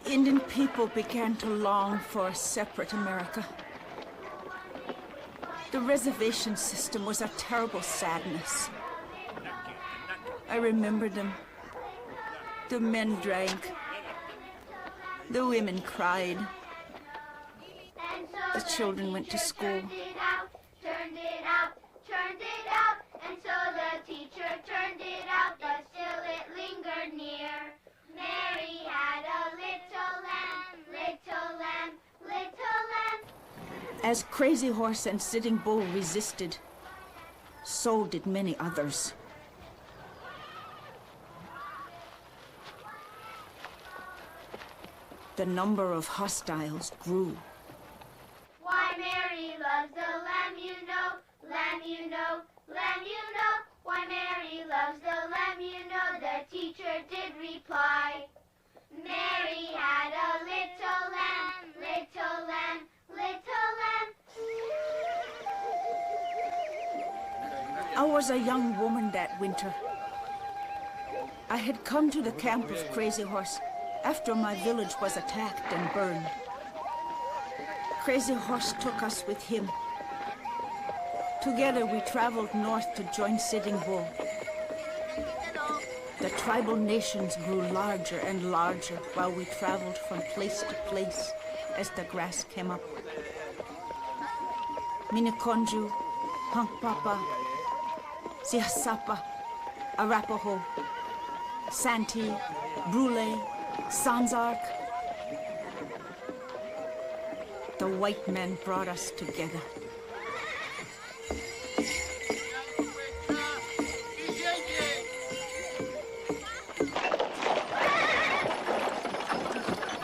Indian people began to long for a separate America. The reservation system was a terrible sadness. I remember them. The men drank. The women cried. The children went to school. Turned it out, and so the teacher turned it out, but still it lingered near. Mary had a little lamb, little lamb, little lamb. As Crazy Horse and Sitting Bull resisted, so did many others. The number of hostiles grew. Why Mary loves the lamb, you know, lamb, you know, lamb, you know. Why Mary loves the lamb, you know, the teacher did reply. Mary had a little lamb, little lamb, little lamb. I was a young woman that winter. I had come to the camp of Crazy Horse after my village was attacked and burned. Crazy Horse took us with him. Together we traveled north to join Sitting Bull. The tribal nations grew larger and larger while we traveled from place to place as the grass came up. Miniconju, Hunkpapa, Siasapa, Arapaho, Santee, Brule, Sanzark. The white man brought us together.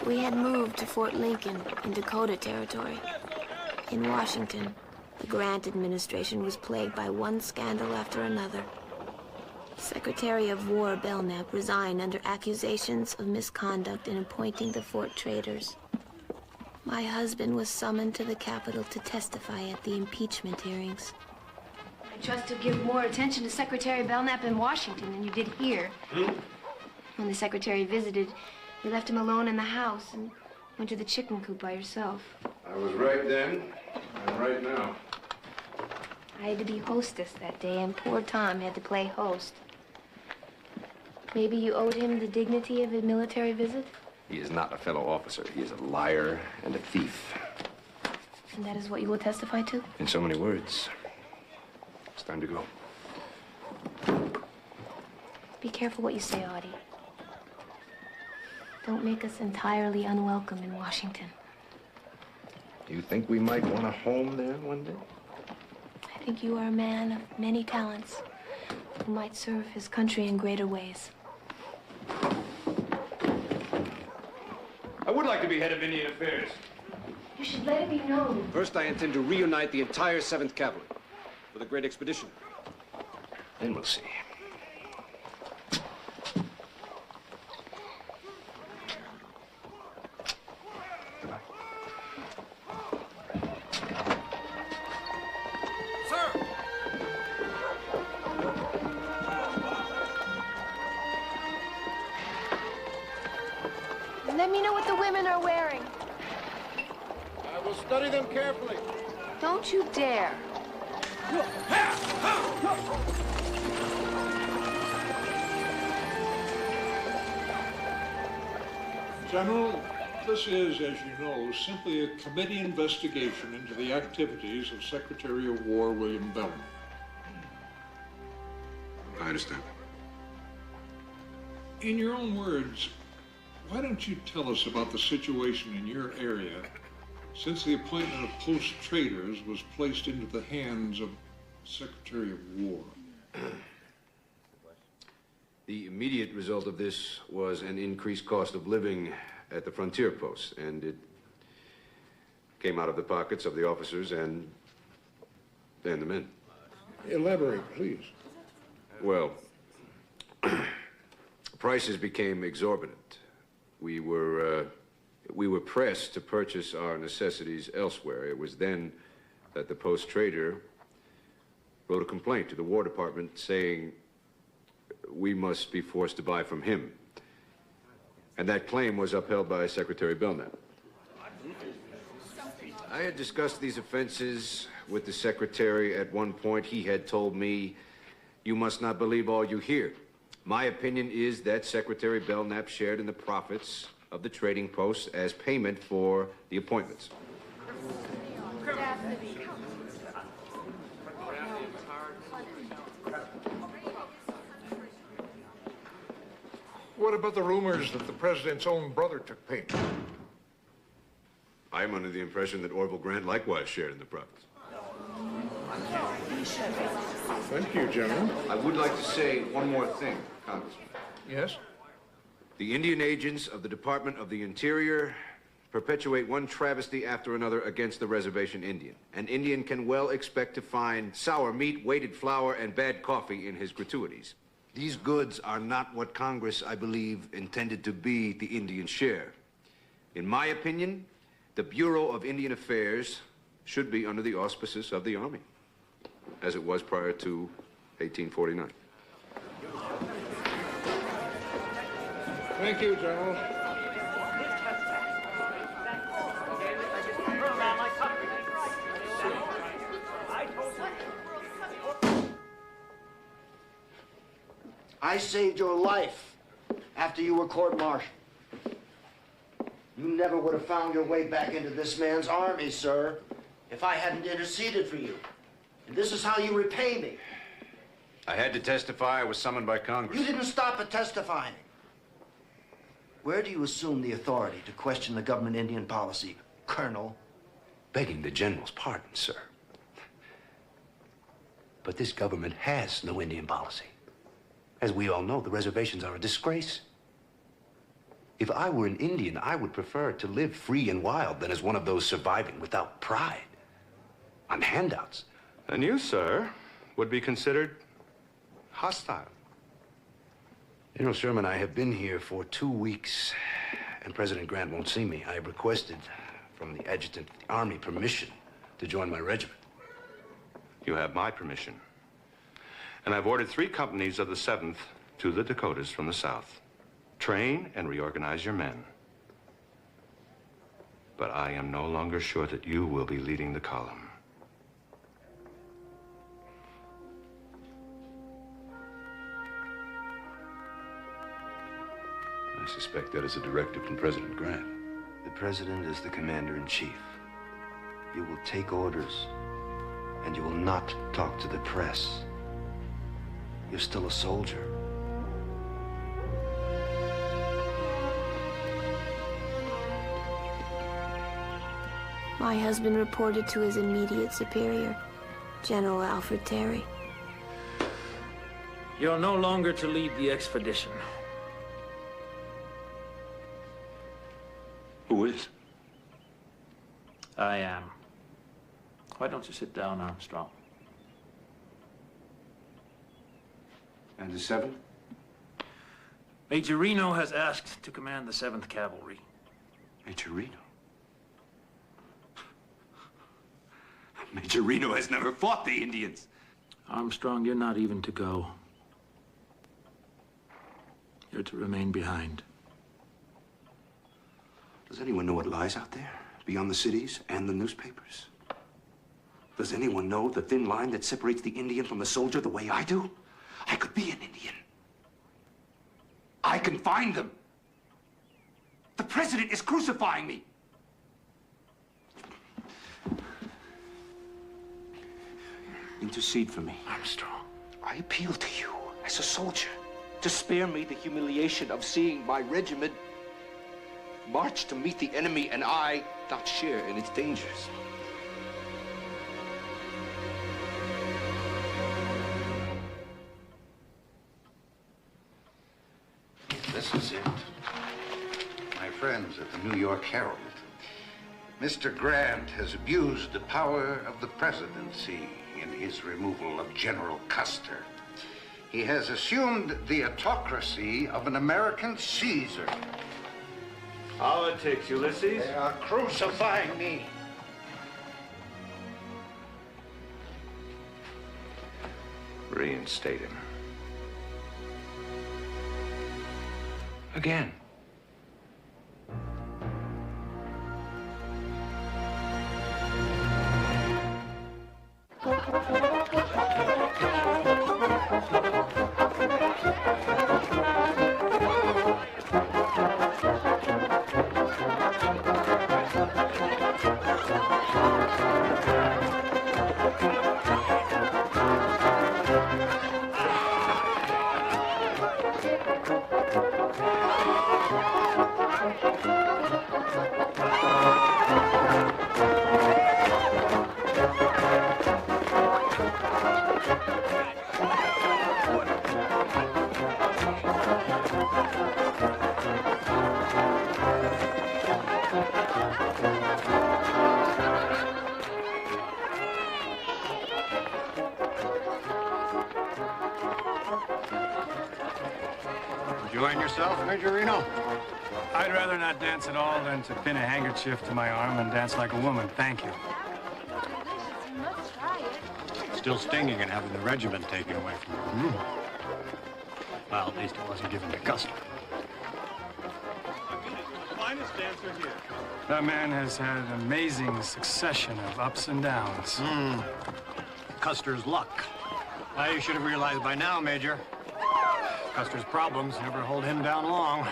We had moved to Fort Lincoln in Dakota Territory. In Washington, the Grant administration was plagued by one scandal after another. Secretary of War Belknap resigned under accusations of misconduct in appointing the fort traders. My husband was summoned to the Capitol to testify at the impeachment hearings. I trust you'll give more attention to Secretary Belknap in Washington than you did here. When the secretary visited, you left him alone in the house and went to the chicken coop by yourself. I was right then and right now. I had to be hostess that day, and poor Tom had to play host. Maybe you owed him the dignity of a military visit? He is not a fellow officer. He is a liar and a thief. And that is what you will testify to? In so many words. It's time to go. Be careful what you say, Audie. Don't make us entirely unwelcome in Washington. Do you think we might want a home there one day? I think you are a man of many talents who might serve his country in greater ways. I would like to be head of Indian Affairs. You should let it be known. First, I intend to reunite the entire 7th Cavalry for the great expedition. Then we'll see. Let me know what the women are wearing. I will study them carefully. Don't you dare. General, this is, as you know, simply a committee investigation into the activities of Secretary of War William Belknap. I understand. In your own words, why don't you tell us about the situation in your area since the appointment of post traders was placed into the hands of Secretary of War? The immediate result of this was an increased cost of living at the frontier posts, and it came out of the pockets of the officers and the men. Elaborate, please. Well, prices became exorbitant. We were pressed to purchase our necessities elsewhere. It was then that the post trader wrote a complaint to the War Department saying we must be forced to buy from him. And that claim was upheld by Secretary Belknap. I had discussed these offenses with the Secretary at one point. He had told me, "You must not believe all you hear." My opinion is that Secretary Belknap shared in the profits of the trading posts as payment for the appointments. What about the rumors that the president's own brother took payment? I am under the impression that Orville Grant likewise shared in the profits. Thank you, General. I would like to say one more thing, Congressman. Yes? The Indian agents of the Department of the Interior perpetuate one travesty after another against the reservation Indian. An Indian can well expect to find sour meat, weighted flour, and bad coffee in his gratuities. These goods are not what Congress, I believe, intended to be the Indian share. In my opinion, the Bureau of Indian Affairs should be under the auspices of the Army, as it was prior to 1849. Thank you, General. I saved your life after you were court-martialed. You never would have found your way back into this man's army, sir, if I hadn't interceded for you. And this is how you repay me. I had to testify. I was summoned by Congress. You didn't stop at testifying. Where do you assume the authority to question the government Indian policy, Colonel? Begging the general's pardon, sir. But this government has no Indian policy. As we all know, the reservations are a disgrace. If I were an Indian, I would prefer to live free and wild than as one of those surviving without pride, on handouts. And you, sir, would be considered hostile. General Sherman, I have been here for 2 weeks, and President Grant won't see me. I have requested from the adjutant of the Army permission to join my regiment. You have my permission. And I've ordered 3 companies of the 7th to the Dakotas from the south. Train and reorganize your men. But I am no longer sure that you will be leading the column. I suspect that is a directive from President Grant. The president is the commander-in-chief. You will take orders, and you will not talk to the press. You're still a soldier. My husband reported to his immediate superior, General Alfred Terry. You're no longer to lead the expedition. Who is? I am. Why don't you sit down, Armstrong? And the 7th? Major Reno has asked to command the 7th Cavalry. Major Reno? Major Reno has never fought the Indians. Armstrong, you're not even to go. You're to remain behind. Does anyone know what lies out there, beyond the cities and the newspapers? Does anyone know the thin line that separates the Indian from the soldier the way I do? I could be an Indian. I can find them. The president is crucifying me. Intercede for me, Armstrong. I appeal to you as a soldier to spare me the humiliation of seeing my regiment march to meet the enemy and I not share in its dangers. This is it. My friends at the New York Herald. Mr. Grant has abused the power of the presidency in his removal of General Custer. He has assumed the autocracy of an American Caesar. Politics, Ulysses. They are crucifying me. Reinstate him. Again. Enjoying yourself, Major Reno? I'd rather not dance at all than to pin a handkerchief to my arm and dance like a woman. Thank you. Still stinging and having the regiment taken away from you. Well, at least it wasn't given to Custer. Finest dancer here. That man has had an amazing succession of ups and downs. Custer's luck. Well, you should have realized by now, Major. Custer's problems never hold him down long.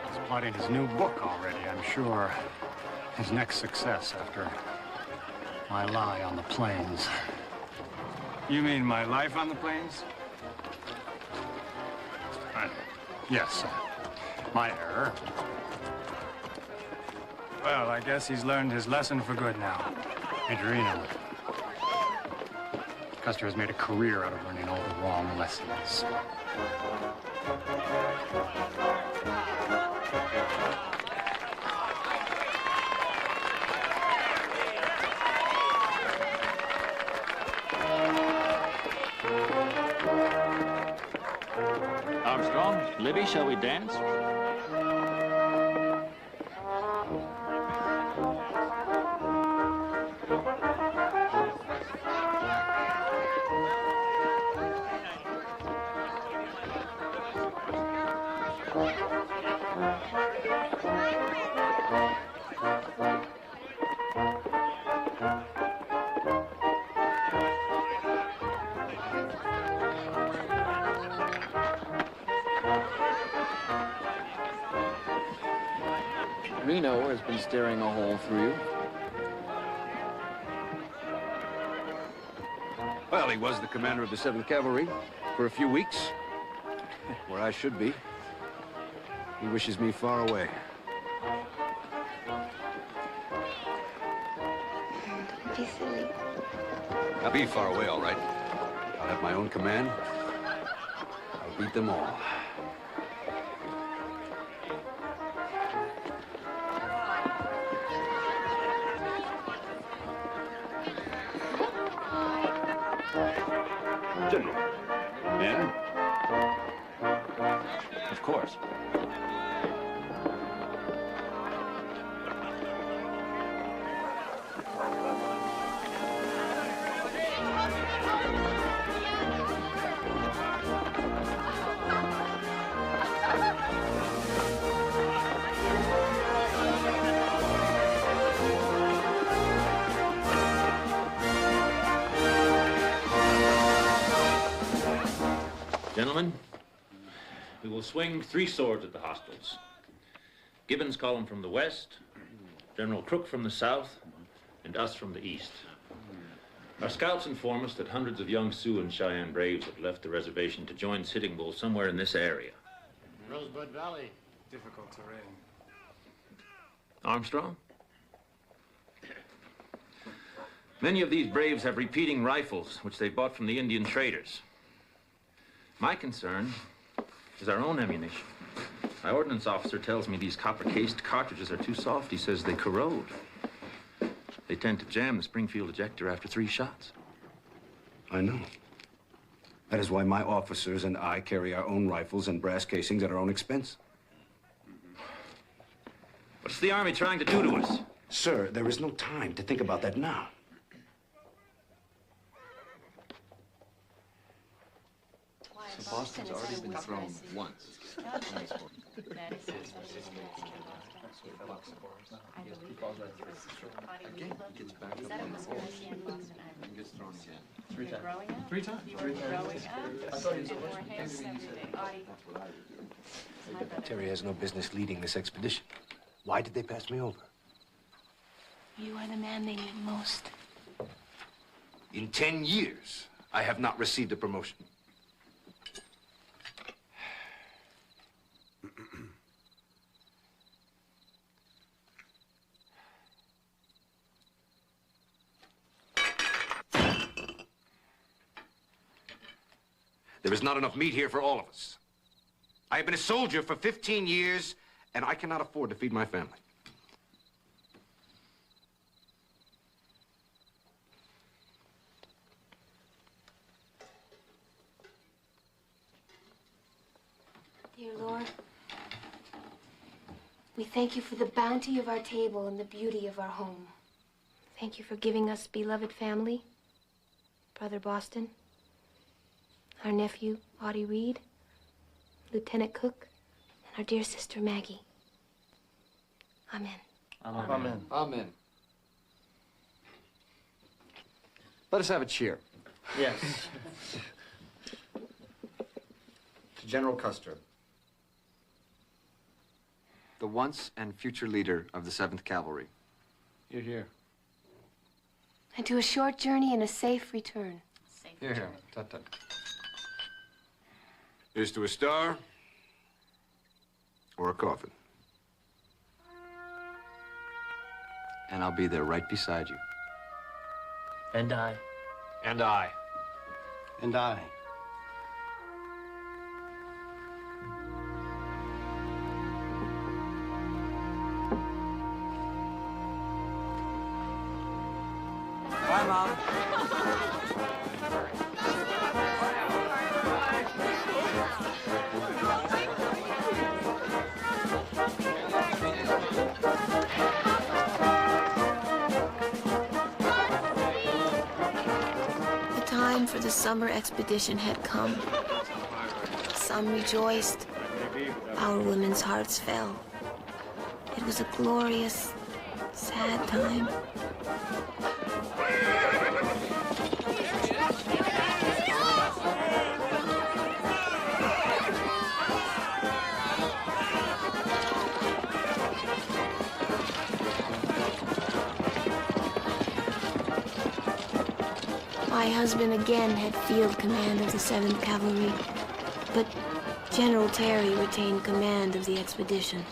He's plotting his new book already, I'm sure. His next success after my lie on the plains. You mean my life on the plains? Yes, my error. Well, I guess he's learned his lesson for good now. Major Reno, Custer has made a career out of learning all the wrong lessons. Armstrong, Libby, shall we dance? Reno has been staring a hole through you. Well, he was the commander of the 7th Cavalry for a few weeks, where I should be. He wishes me far away. Don't be silly. I'll be far away, all right. I'll have my own command. I'll beat them all. General. Men? Of course. Gentlemen, we will swing 3 swords at the hostiles. Gibbon's column from the west, General Crook from the south, and us from the east. Our scouts inform us that hundreds of young Sioux and Cheyenne braves have left the reservation to join Sitting Bull somewhere in this area. Rosebud Valley. Difficult terrain. Armstrong? Many of these braves have repeating rifles, which they bought from the Indian traders. My concern is our own ammunition. My ordnance officer tells me these copper-cased cartridges are too soft. He says they corrode. They tend to jam the Springfield ejector after 3 shots. I know. That is why my officers and I carry our own rifles and brass casings at our own expense. What's the Army trying to do to us? Sir, there is no time to think about that now. So Boston's already been thrown once. Again, he gets back up on the horse and gets thrown again. Three times. Growing up? Three times. You were growing I up? thought he was You a wore Western hair Kennedy. That's what I would do. Terry has no business leading this expedition. Why did they pass me over? You are the man they need most. In 10 years, I have not received a promotion. There is not enough meat here for all of us. I have been a soldier for 15 years, and I cannot afford to feed my family. Dear Lord, we thank you for the bounty of our table and the beauty of our home. Thank you for giving us beloved family, Brother Boston, our nephew, Audie Reed, Lieutenant Cook, and our dear sister, Maggie. Amen. Amen. Amen. Amen. Let us have a cheer. Yes. To General Custer, the once and future leader of the 7th Cavalry. You're here. And to a short journey and a safe return. Here, here. Tut, tut. Here's to a star or a coffin. And I'll be there right beside you. And I. And I. And I. Bye, Mom. The time for the summer expedition had come. Some rejoiced. Our women's hearts fell. It was a glorious, sad time. My husband again had field command of the 7th Cavalry, but General Terry retained command of the expedition.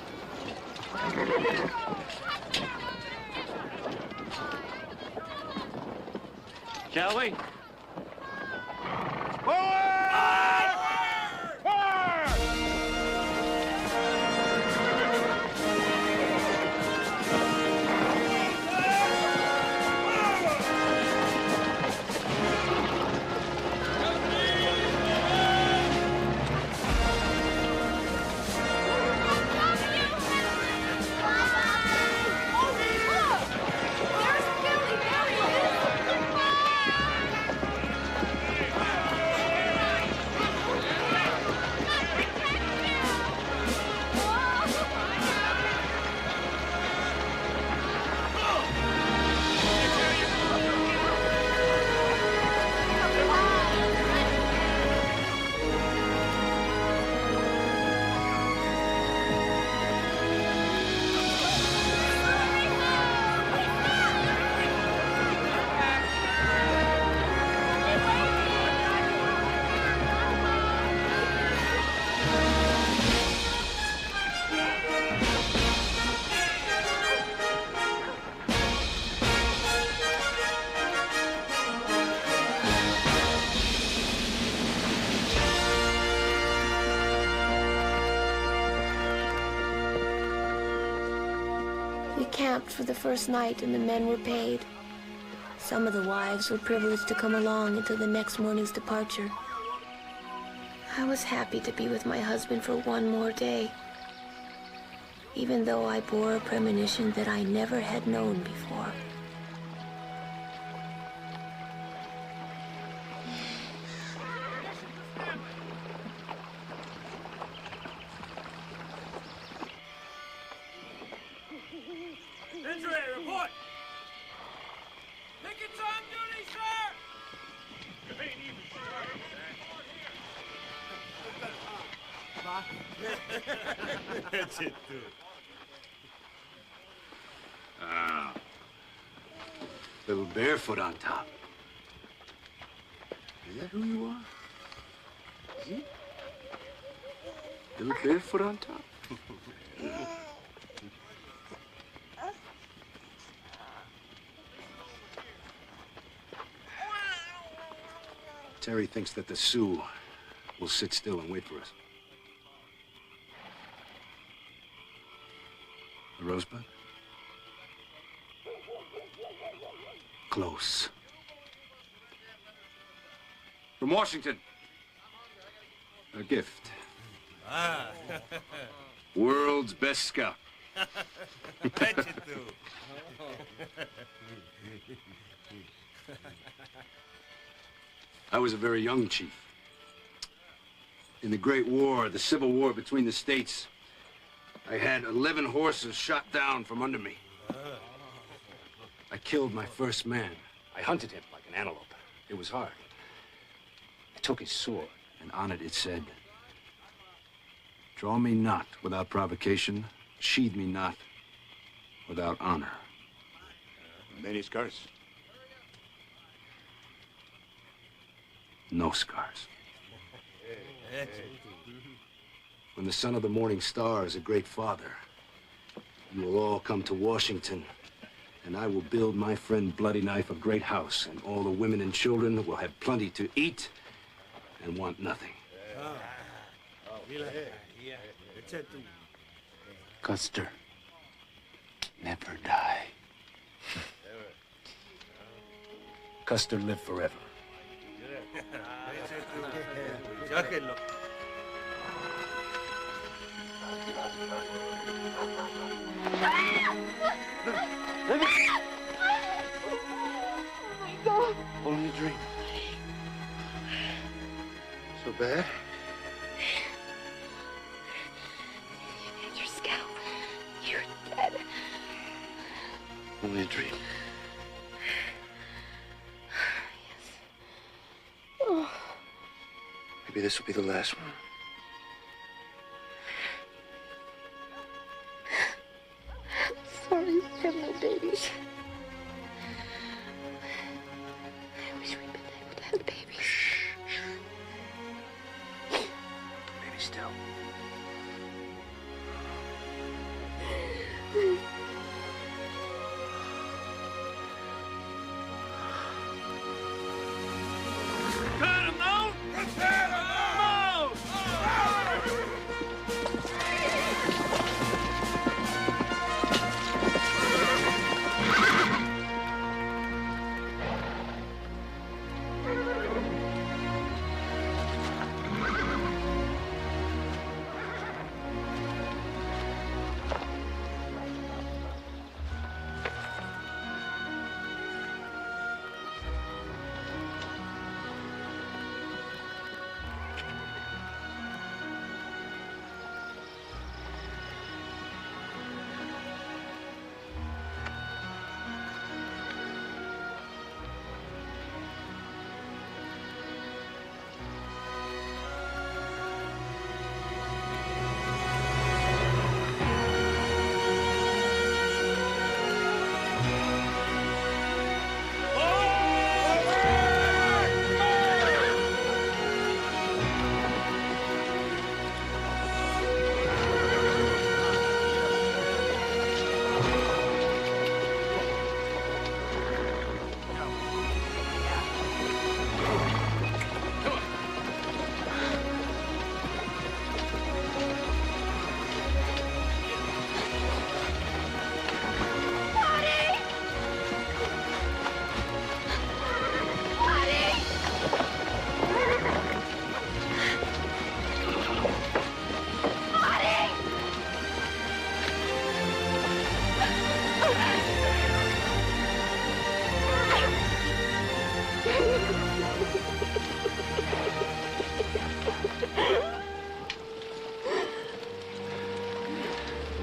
Shall we? We camped for the first night and the men were paid. Some of the wives were privileged to come along until the next morning's departure. I was happy to be with my husband for one more day, even though I bore a premonition that I never had known before. Entry, report! Pickets on duty, sir! It ain't even started, That's it, dude. Ah. Little barefoot on top. Is that who you are? Hmm? Little barefoot on top? Terry thinks that the Sioux will sit still and wait for us. The Rosebud? Close. From Washington. A gift. Ah. World's best scout. Bet you do. I was a very young chief. In the Great War, the Civil War between the states, I had 11 horses shot down from under me. I killed my first man. I hunted him like an antelope. It was hard. I took his sword, and on it said, "Draw me not without provocation, sheathe me not without honor." Many scars? No scars. When the son of the morning star is a great father, you will all come to Washington, and I will build my friend Bloody Knife a great house, and all the women and children will have plenty to eat and want nothing. Custer, never die. Custer live forever. Only a dream. So bad? Your scalp. You're dead. Only a dream. Oh. Maybe this will be the last one. Sorry, you have no babies. I wish we'd been able to have babies. Baby still. Cut him out! Prepare him out!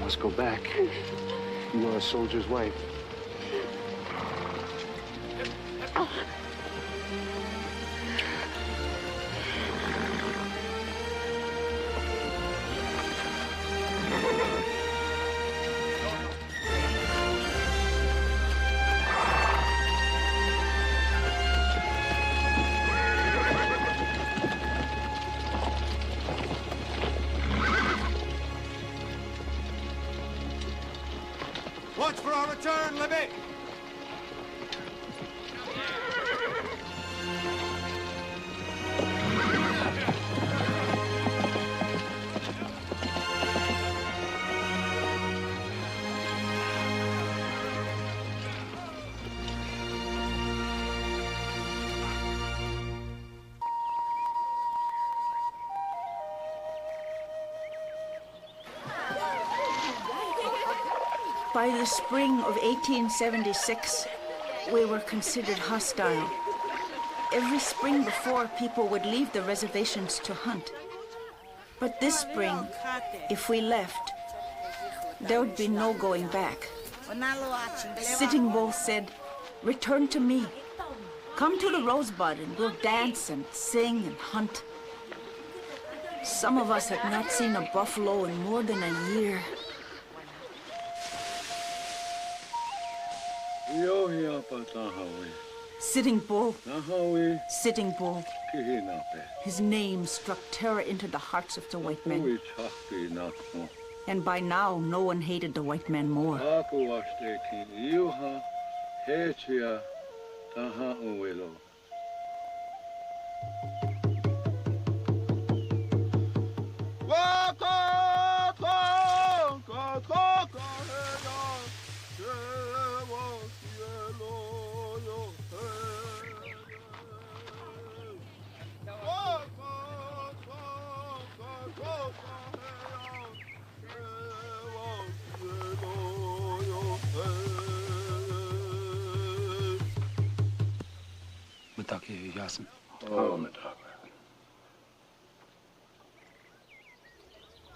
Let's go back. You are a soldier's wife. Watch for our return, Libby! By the spring of 1876, we were considered hostile. Every spring before, people would leave the reservations to hunt. But this spring, if we left, there would be no going back. Sitting Bull said, "Return to me. Come to the Rosebud and we'll dance and sing and hunt." Some of us had not seen a buffalo in more than a year. Sitting Bull. Sitting Bull. His name struck terror into the hearts of the white men. And by now, no one hated the white man more.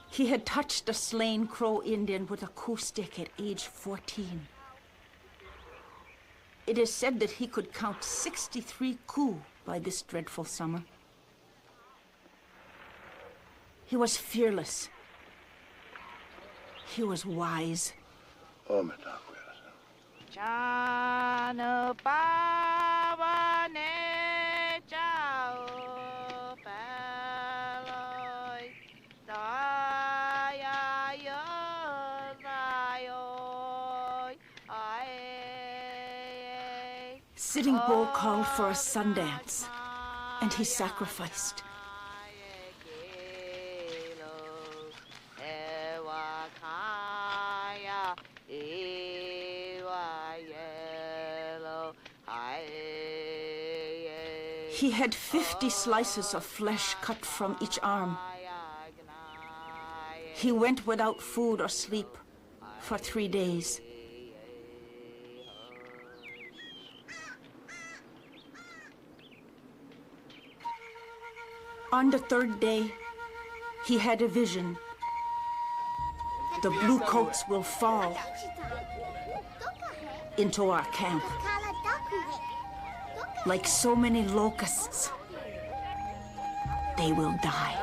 He had touched a slain Crow Indian with a coup stick at age 14. It is said that he could count 63 coups by this dreadful summer. He was fearless. He was wise. Sitting Bull called for a sun dance, and he sacrificed. He had 50 slices of flesh cut from each arm. He went without food or sleep for 3 days. On the 3rd day, he had a vision. The blue coats will fall into our camp like so many locusts. They will die.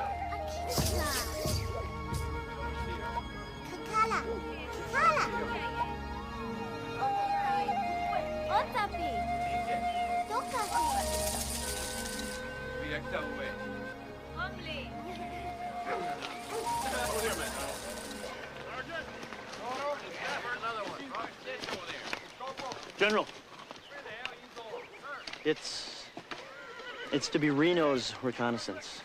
General, it's to be Reno's reconnaissance.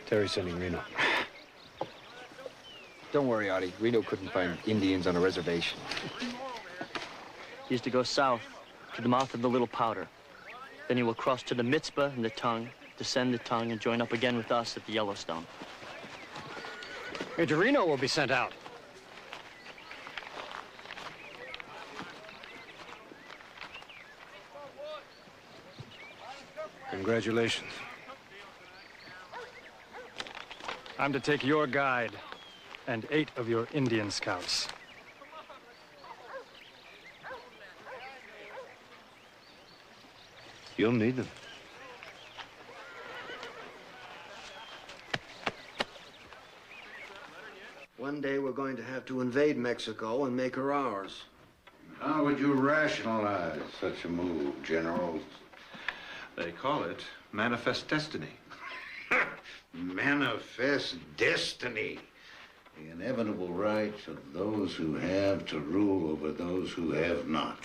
Terry's sending Reno. Don't worry, Artie. Reno couldn't find Indians on a reservation. He's to go south to the mouth of the Little Powder. Then he will cross to the Mitzvah and the Tongue, descend the Tongue, and join up again with us at the Yellowstone. Major Reno will be sent out. Congratulations. I'm to take your guide and 8 of your Indian scouts. You'll need them. One day we're going to have to invade Mexico and make her ours. How would you rationalize such a move, General? They call it manifest destiny. Manifest destiny. The inevitable rights of those who have to rule over those who have not.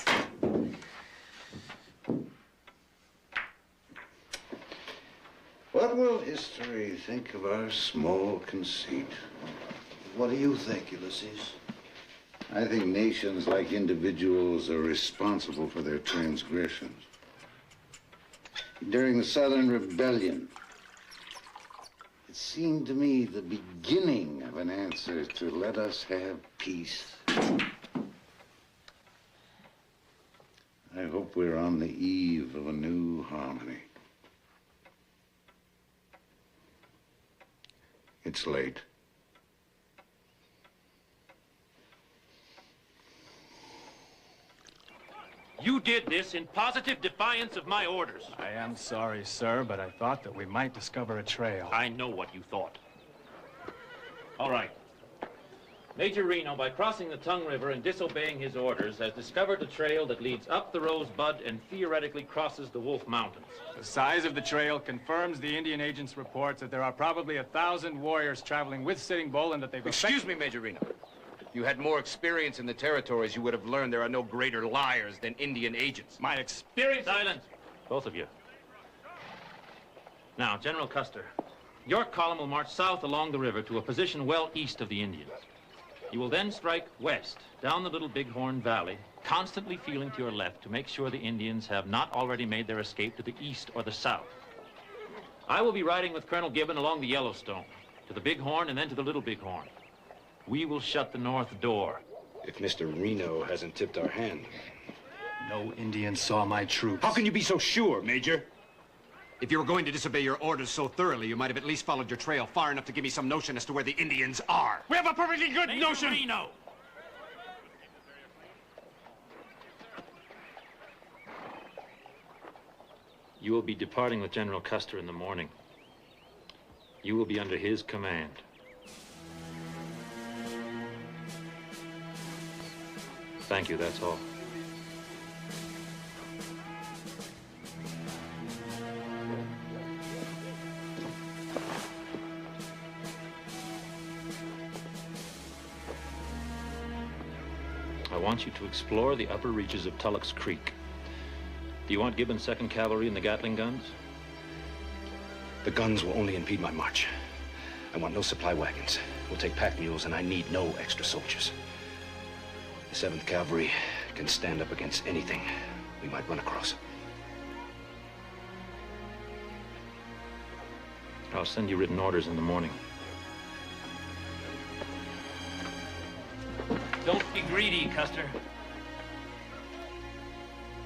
What will history think of our small conceit? What do you think, Ulysses? I think nations, like individuals, are responsible for their transgressions. During the Southern Rebellion, it seemed to me the beginning of an answer to let us have peace. I hope we're on the eve of a new harmony. It's late. You did this in positive defiance of my orders. I am sorry, sir, but I thought that we might discover a trail. I know what you thought. All right. Major Reno, by crossing the Tongue River and disobeying his orders, has discovered a trail that leads up the Rosebud and theoretically crosses the Wolf Mountains. The size of the trail confirms the Indian agent's reports that there are probably 1,000 warriors traveling with Sitting Bull and that they've... Excuse me, Major Reno. If you had more experience in the territories, you would have learned there are no greater liars than Indian agents. My experience... Silence, both of you. Now, General Custer, your column will march south along the river to a position well east of the Indians. You will then strike west, down the Little Bighorn Valley, constantly feeling to your left to make sure the Indians have not already made their escape to the east or the south. I will be riding with Colonel Gibbon along the Yellowstone, to the Bighorn and then to the Little Bighorn. We will shut the north door. If Mr. Reno hasn't tipped our hand. No Indians saw my troops. How can you be so sure, Major? If you were going to disobey your orders so thoroughly, you might have at least followed your trail far enough to give me some notion as to where the Indians are. We have a perfectly good Major notion! Reno. You will be departing with General Custer in the morning. You will be under his command. Thank you, that's all. I want you to explore the upper reaches of Tullock's Creek. Do you want Gibbon's 2nd Cavalry and the Gatling guns? The guns will only impede my march. I want no supply wagons. We'll take pack mules, and I need no extra soldiers. The 7th Cavalry can stand up against anything we might run across. I'll send you written orders in the morning. Don't be greedy, Custer.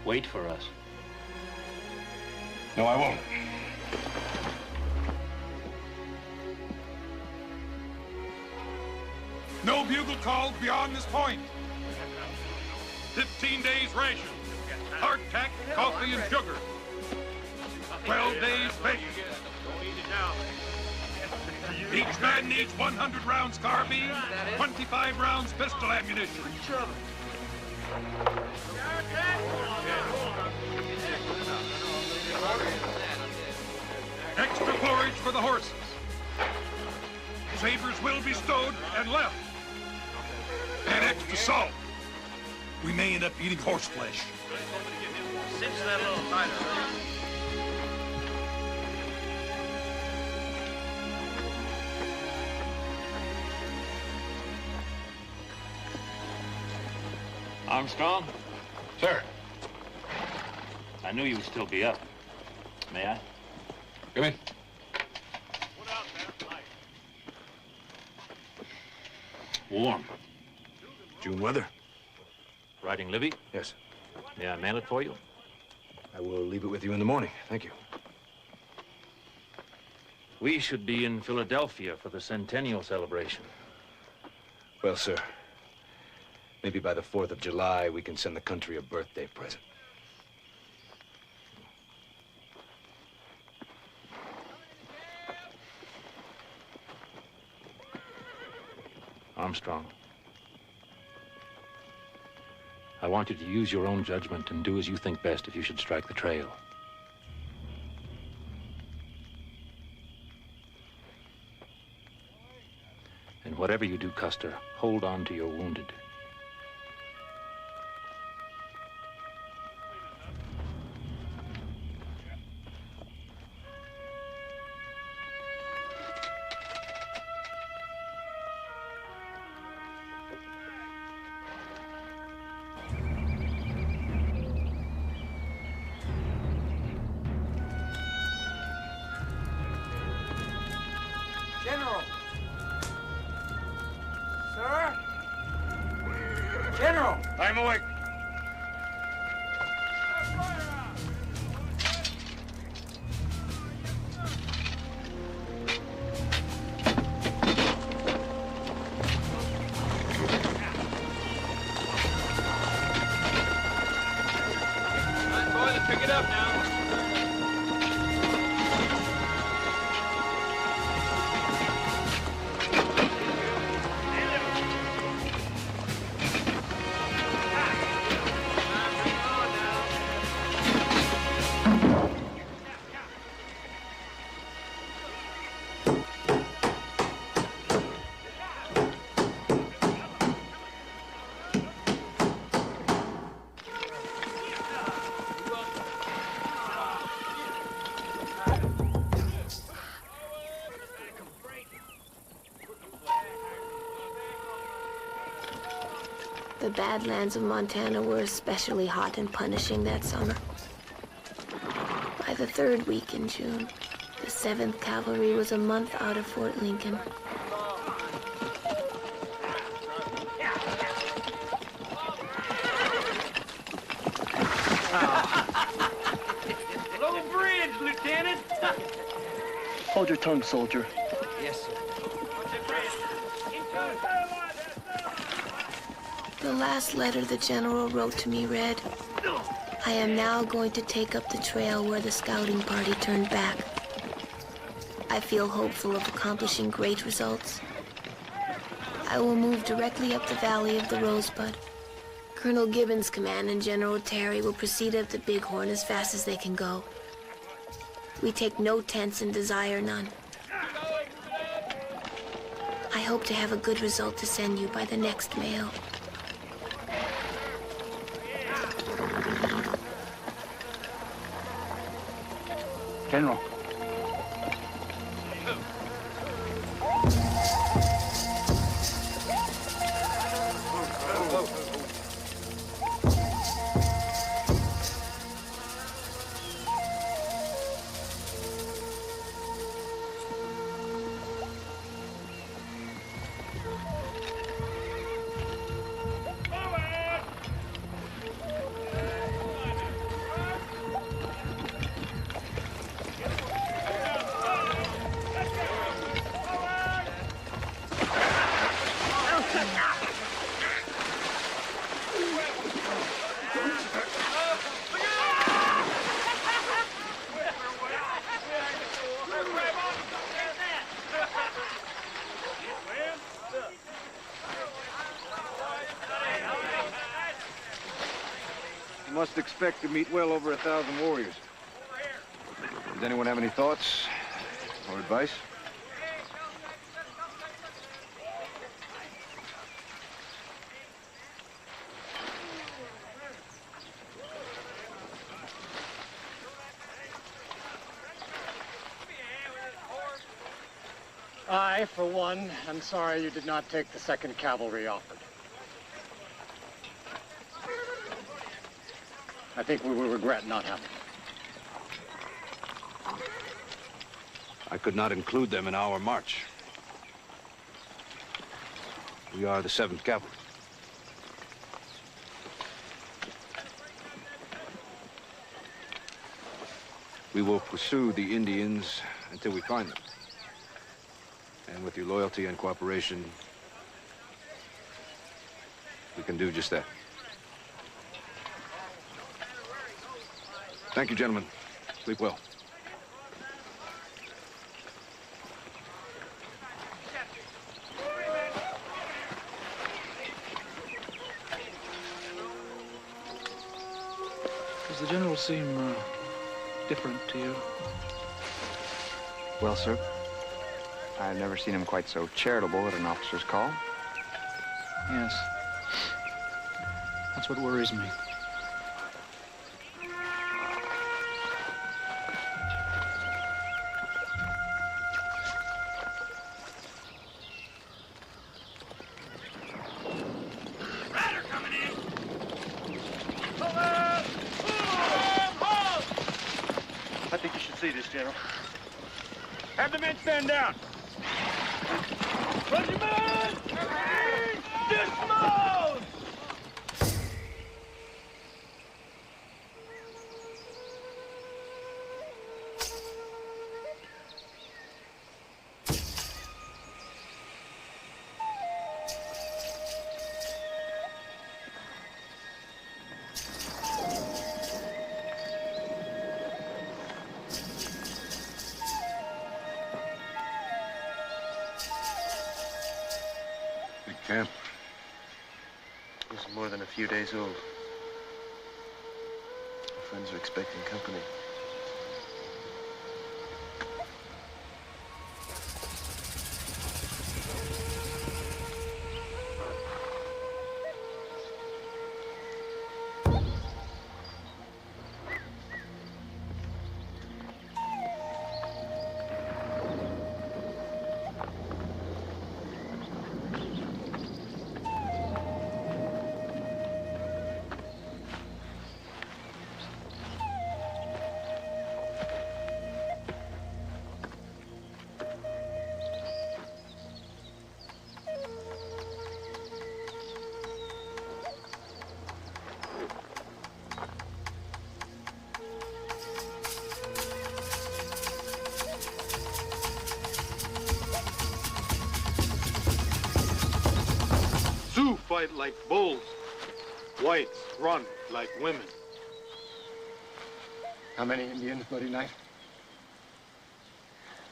Wait for us. No, I won't. No bugle call beyond this point. 15 days ration. Hardtack, coffee, and sugar. 12 days bacon. Each man needs 100 rounds carbine, 25 rounds pistol ammunition. Extra forage for the horses. Sabers will be stowed and left. And extra salt. We may end up eating horse flesh. Cinch that a little tighter. Armstrong? Sir. I knew you would still be up. May I? Come in. Warm. June weather? Riding Libby? Yes. May I mail it for you? I will leave it with you in the morning. Thank you. We should be in Philadelphia for the centennial celebration. Well, sir, maybe by the 4th of July, we can send the country a birthday present. Armstrong, I want you to use your own judgment and do as you think best if you should strike the trail. And whatever you do, Custer, hold on to your wounded. General! Sir? General! I'm awake. Pick it up now. The Badlands of Montana were especially hot and punishing that summer. By the 3rd week in June, the 7th Cavalry was a month out of Fort Lincoln. Low bridge, Lieutenant! Hold your tongue, soldier. Yes, sir. The last letter the general wrote to me read, "I am now going to take up the trail where the scouting party turned back. I feel hopeful of accomplishing great results. I will move directly up the valley of the Rosebud. Colonel Gibbons' command and General Terry will proceed up the Bighorn as fast as they can go. We take no tents and desire none. I hope to have a good result to send you by the next mail." General. You must expect to meet well over 1,000 warriors. Does anyone have any thoughts or advice? I, for one, am sorry you did not take the 2nd Cavalry offered. I think we will regret not having it. I could not include them in our march. We are the 7th Cavalry. We will pursue the Indians until we find them. And with your loyalty and cooperation, we can do just that. Thank you, gentlemen. Sleep well. Does the general seem different to you? Well, sir, I've never seen him quite so charitable at an officer's call. Yes. That's what worries me. I think you should see this, General. Have the men stand down. Regiment! Dismount! Camp. This is more than a few days old. Our friends are expecting company. Sioux fight like bulls. Whites run like women. How many Indians, Bloody Knight?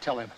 Tell him.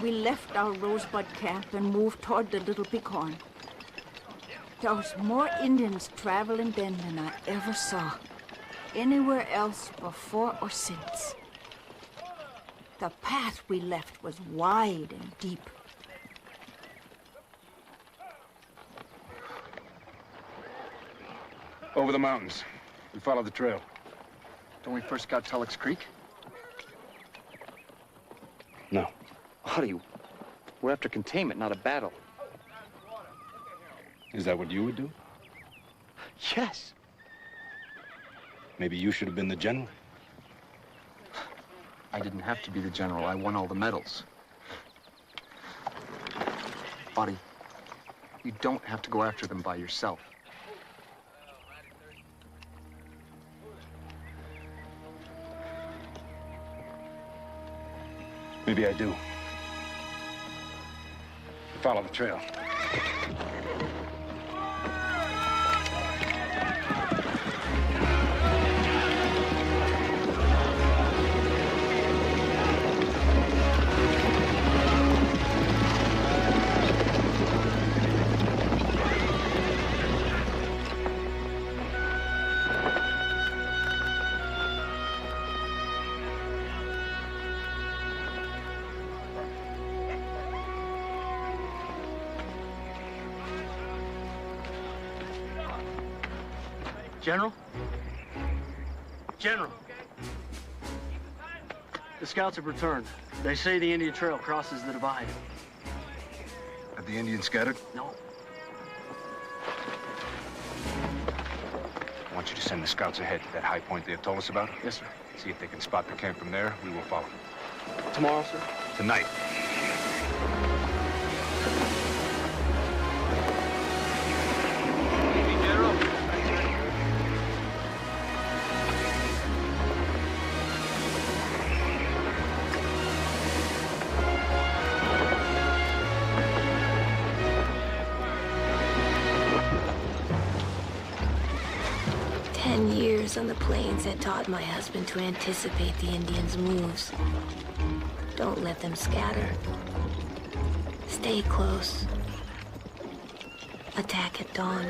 We left our Rosebud camp and moved toward the Little Bighorn. There was more Indians traveling then than I ever saw anywhere else before or since. The path we left was wide and deep. Over the mountains. We follow the trail. Don't we first scout Tulloch's Creek? No. Buddy, we're after containment, not a battle. Is that what you would do? Yes. Maybe you should have been the general. I didn't have to be the general. I won all the medals. Buddy, you don't have to go after them by yourself. Maybe I do. Follow the trail. General? General! The scouts have returned. They say the Indian Trail crosses the divide. Have the Indians scattered? No. I want you to send the scouts ahead to that high point they have told us about. Yes, sir. See if they can spot the camp from there. We will follow. Tomorrow, sir? Tonight. 10 years on the plains had taught my husband to anticipate the Indians' moves. Don't let them scatter. Stay close. Attack at dawn.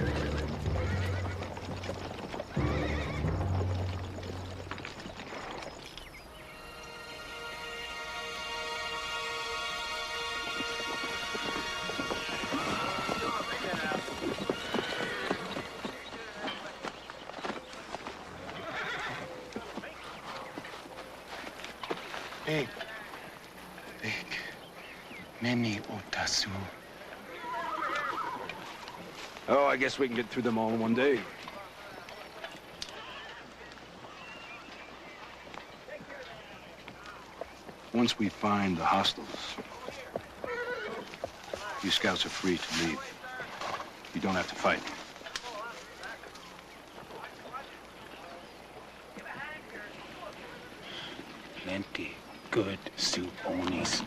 Big. Many Otasu. Oh, I guess we can get through them all in one day. Once we find the hostiles, you scouts are free to leave. You don't have to fight. Plenty good soup ponies.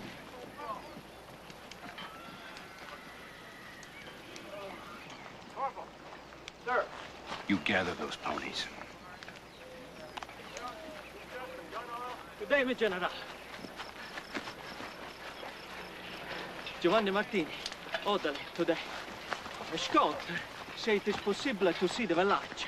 Sir. You gather those ponies. Good day, my general. Giovanni Martini, orderly today. Scout, say it is possible to see the village.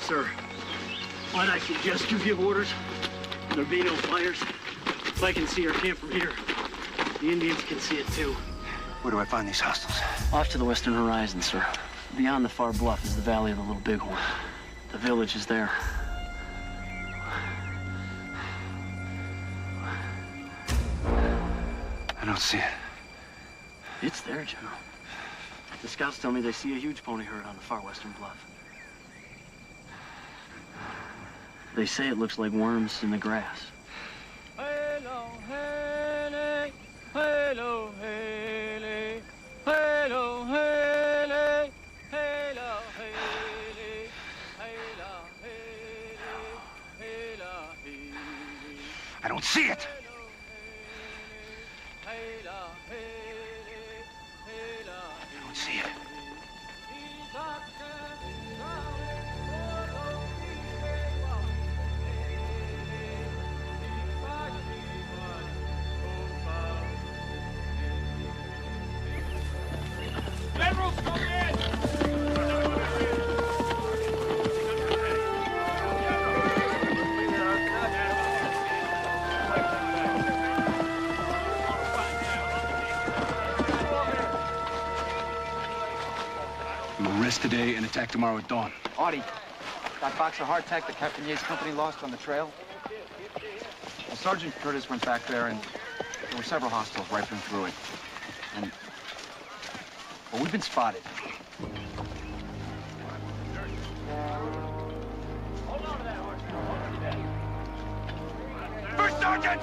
Sir, might I suggest you give orders? There be no fires. If I can see our camp from here, the Indians can see it too. Where do I find these hostiles? Off to the western horizon, sir. Beyond the far bluff is the valley of the Little Bighorn. The village is there. I don't see it. It's there, General. The scouts tell me they see a huge pony herd on the far western bluff. They say it looks like worms in the grass. Hello, hele, hello, hele, hello, hele, hello, hele, hello, hele, I don't see it. hello, I don't see it. Generals, come in! You will rest today and attack tomorrow at dawn. Audie, that box of hardtack that Captain Yates' company lost on the trail? Well, Sergeant Curtis went back there, and there were several hostiles rifling through it. And, well, we've been spotted. First Sergeant!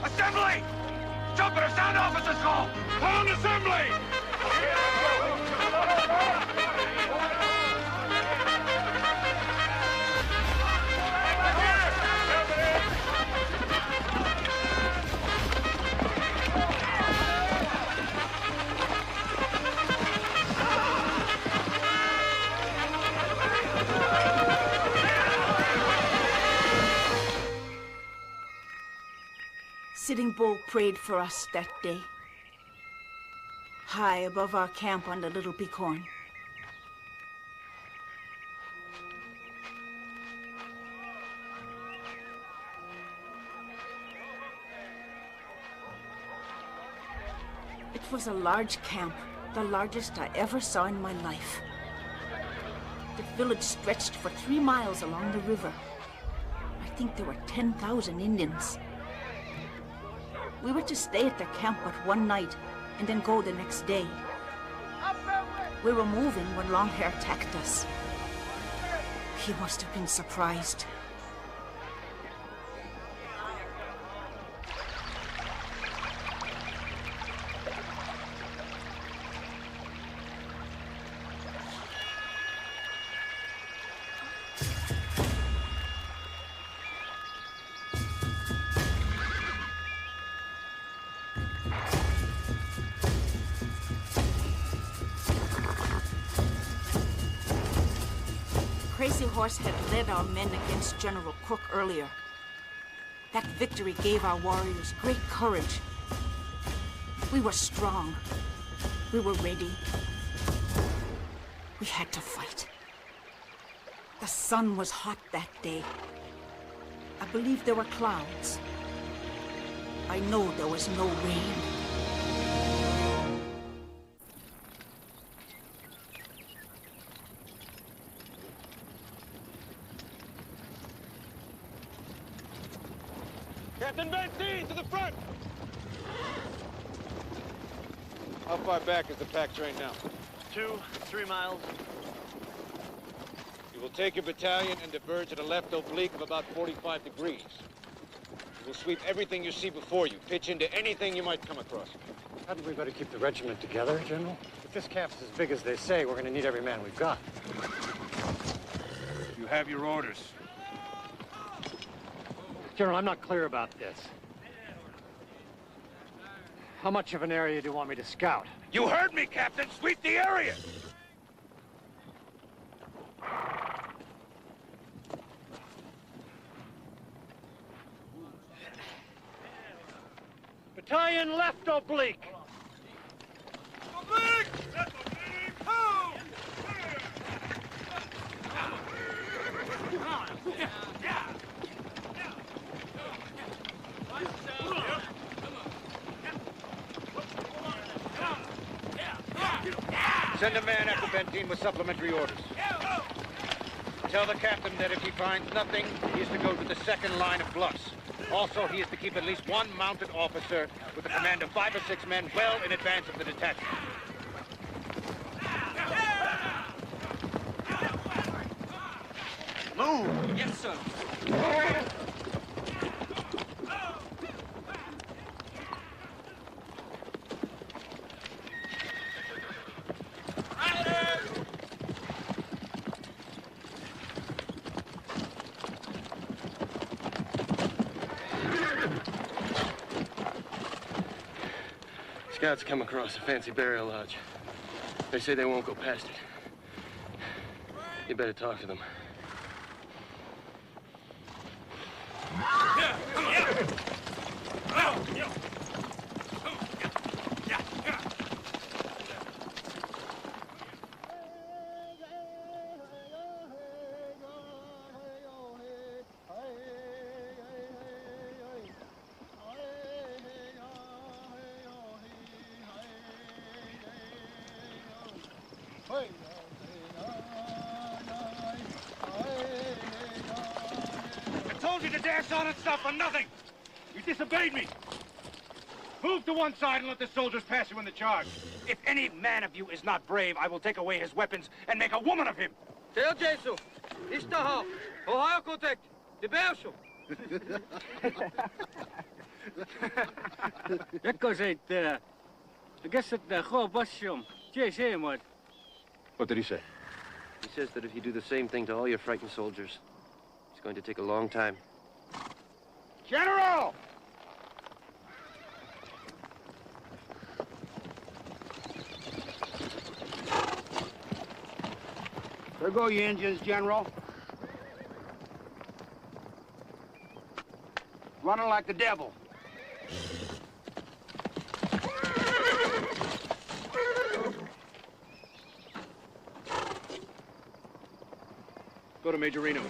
Assembly! Trumpeter, sound officer's call! On assembly! Sitting Bull prayed for us that day, high above our camp on the Little Bighorn. It was a large camp, the largest I ever saw in my life. The village stretched for 3 miles along the river. I think there were 10,000 Indians. We were to stay at the camp but one night and then go the next day. We were moving when Longhair attacked us. He must have been surprised. Crazy Horse had led our men against General Crook earlier. That victory gave our warriors great courage. We were strong. We were ready. We had to fight. The sun was hot that day. I believe there were clouds. I know there was no rain. Captain Benzine, to the front! How far back is the pack train now? 2-3 miles. You will take your battalion and diverge at a left oblique of about 45 degrees. You will sweep everything you see before you. Pitch into anything you might come across. Hadn't we better keep the regiment together, General? If this camp's as big as they say, we're gonna need every man we've got. You have your orders. General, I'm not clear about this. How much of an area do you want me to scout? You heard me, Captain! Sweep the area! Battalion left oblique. Oblique! Left oblique! Ho! Send a man after Benzine with supplementary orders. Tell the captain that if he finds nothing, he is to go to the second line of bluffs. Also, he is to keep at least one mounted officer with a command of 5 or 6 men well in advance of the detachment. Move! Yes, sir. Scouts come across a fancy burial lodge. They say they won't go past it. You better talk to them. For nothing! You disobeyed me! Move to one side and let the soldiers pass you in the charge. If any man of you is not brave, I will take away his weapons and make a woman of him! Tell Jesu, Ishtaha, Ohio Kotek, Debelshu. What did he say? He says that if you do the same thing to all your frightened soldiers, it's going to take a long time. General! There go you Indians, General. Running like the devil. Go to Major Reno.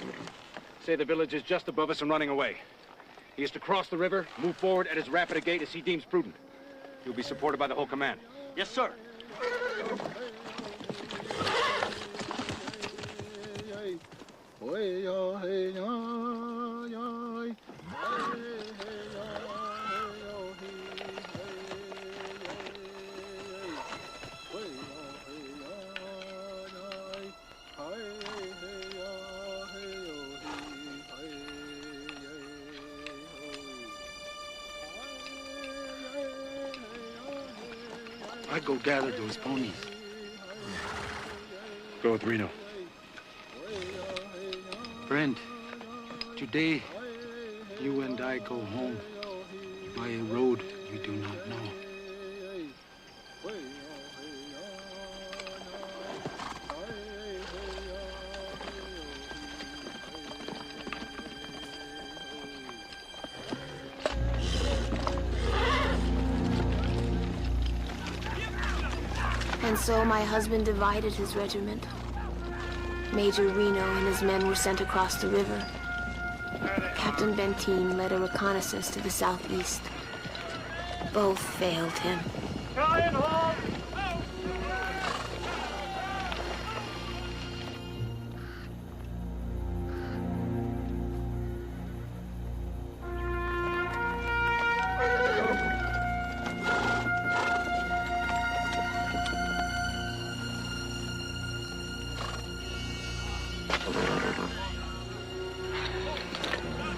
Say the village is just above us and running away. He is to cross the river, move forward at as rapid a gait as he deems prudent. He'll be supported by the whole command. Yes, sir. I'd go gather those ponies. Go with Reno. Friend, today, you and I go home by a road we do not know. And so my husband divided his regiment. Major Reno and his men were sent across the river. Captain Benteen led a reconnaissance to the southeast. Both failed him. Try and hold!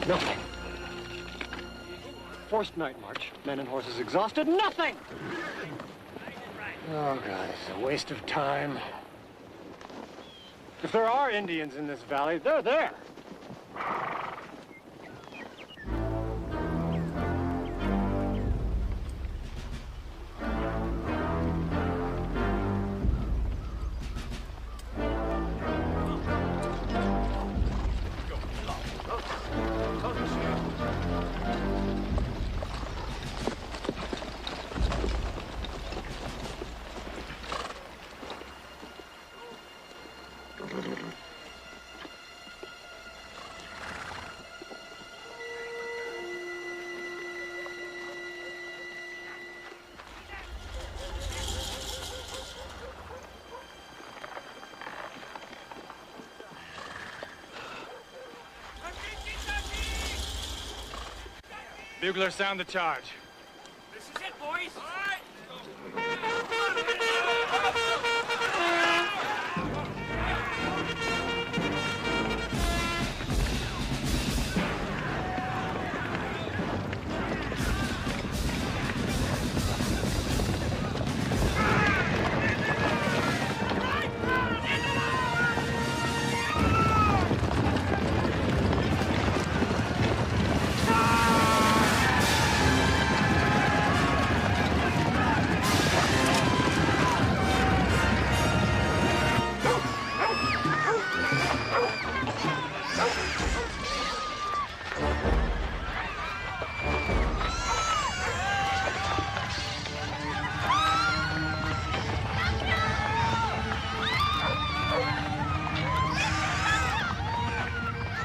Nothing. Forced night march. Men and horses exhausted. Nothing! Oh, God, it's a waste of time. If there are Indians in this valley, they're there. Bugler, sound the charge. This is it, boys.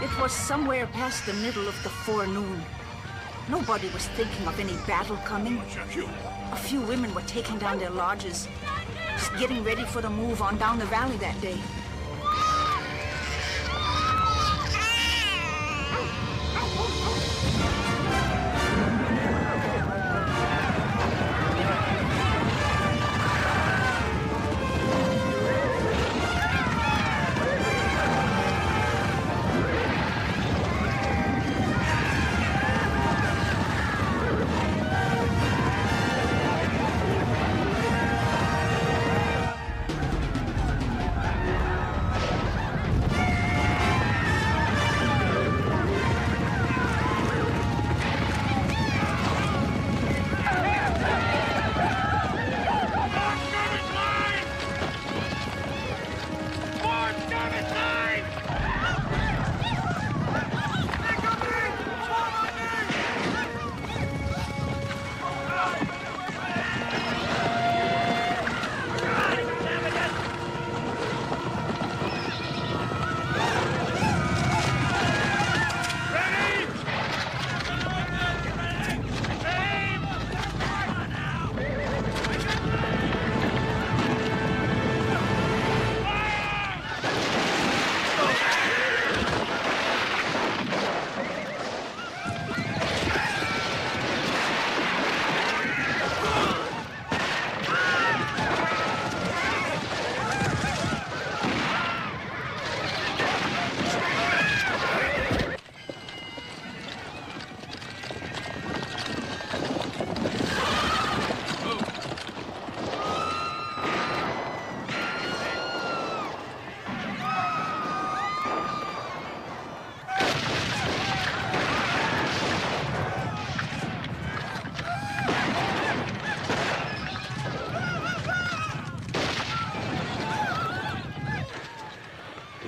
It was somewhere past the middle of the forenoon. Nobody was thinking of any battle coming. A few women were taking down their lodges, just getting ready for the move on down the valley that day.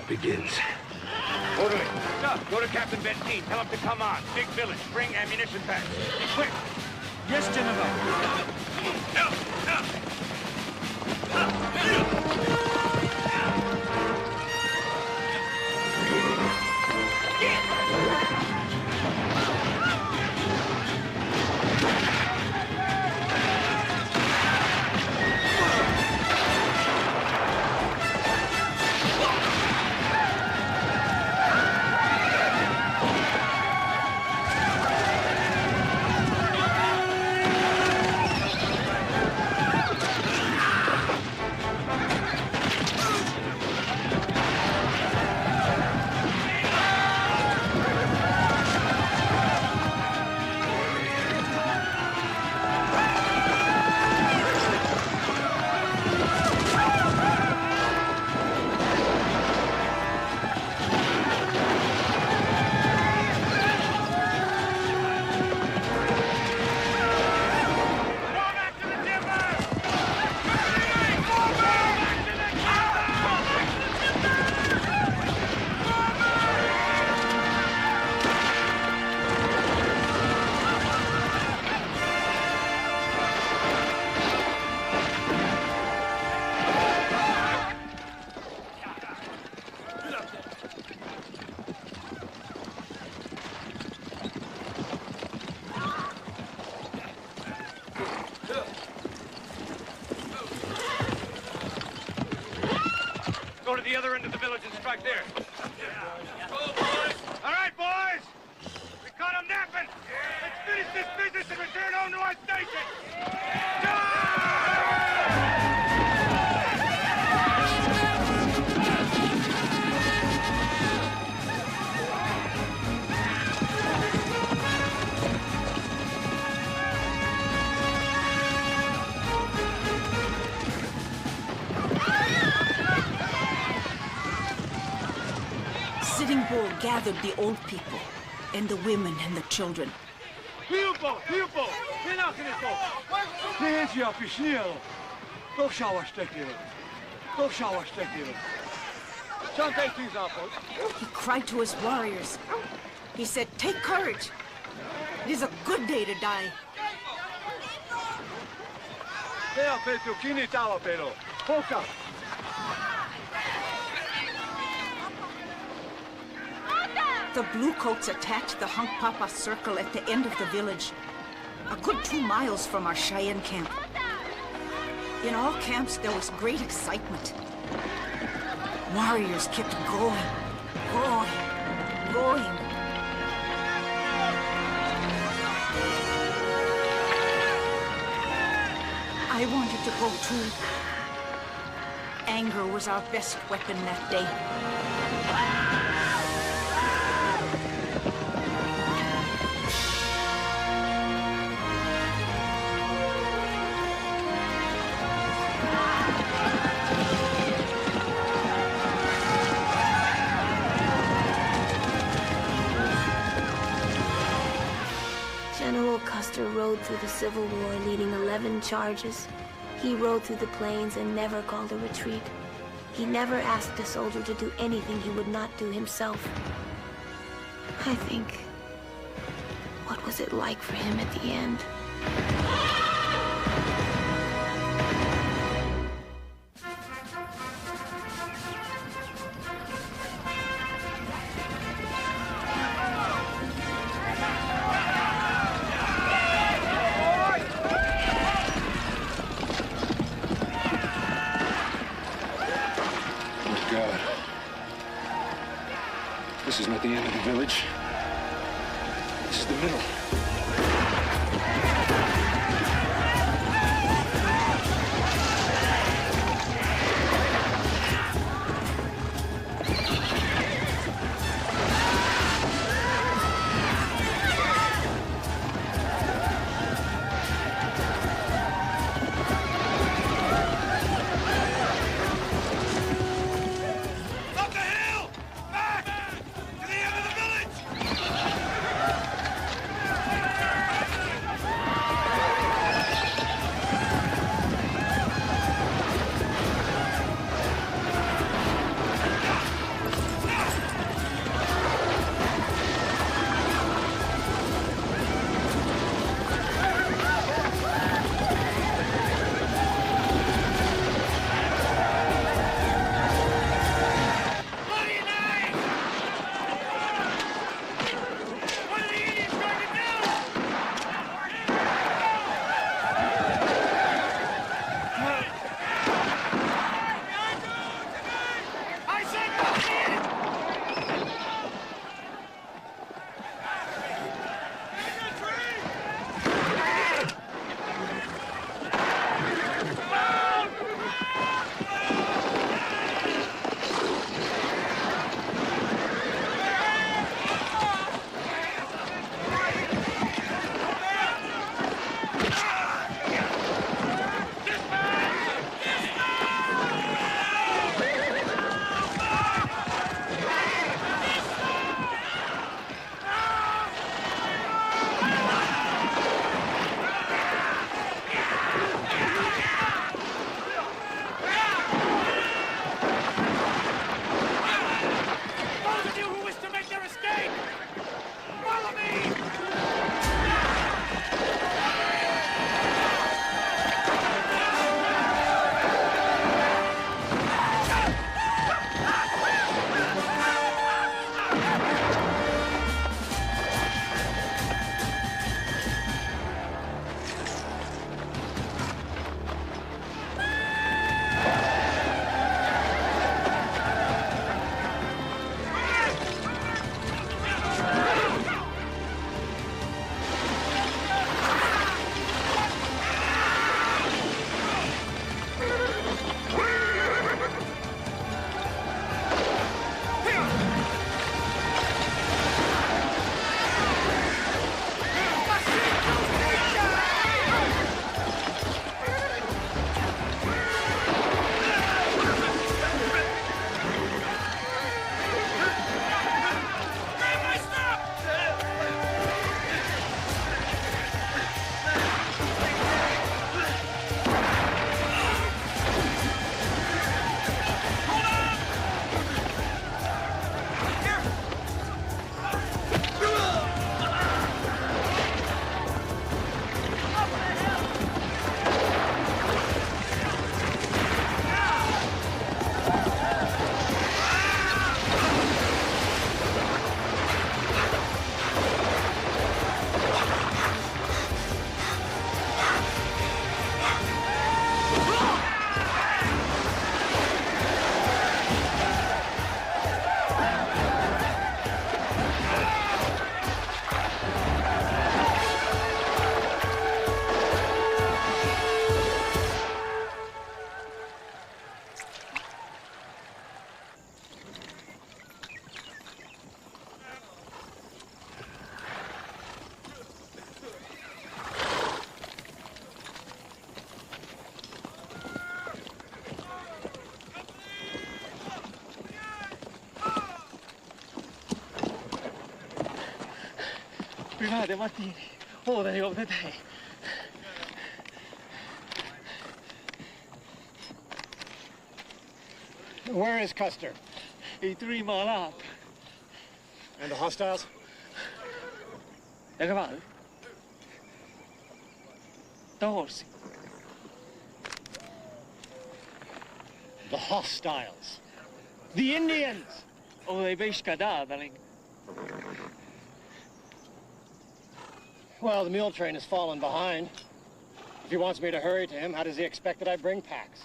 begins. Orderly, go to Captain Benteen. Tell him to come on. Big village. Bring ammunition packs. Be quick. Yes, General. Go to the other end of the village and strike there. All right, boys. We caught him napping. Let's finish this business and return home to our station. Sitting Bull gathered the old people and the women and the children. He cried to his warriors. He said, "Take courage. It is a good day to die." The Bluecoats attacked the Hunkpapa Circle at the end of the village, a good 2 miles from our Cheyenne camp. In all camps, there was great excitement. Warriors kept going. I wanted to go too. Anger was our best weapon that day. General Custer rode through the Civil War leading 11 charges. He rode through the plains and never called a retreat. He never asked a soldier to do anything he would not do himself. I think, what was it like for him at the end? This is not the end of the village. This is the middle. Private Martini. Order of the day. Where is Custer? He 3 mile up. And the hostiles? Look about it. The horse. The hostiles. The Indians! Oh, they be skedaddling. Well, the mule train has fallen behind. If he wants me to hurry to him, how does he expect that I bring packs?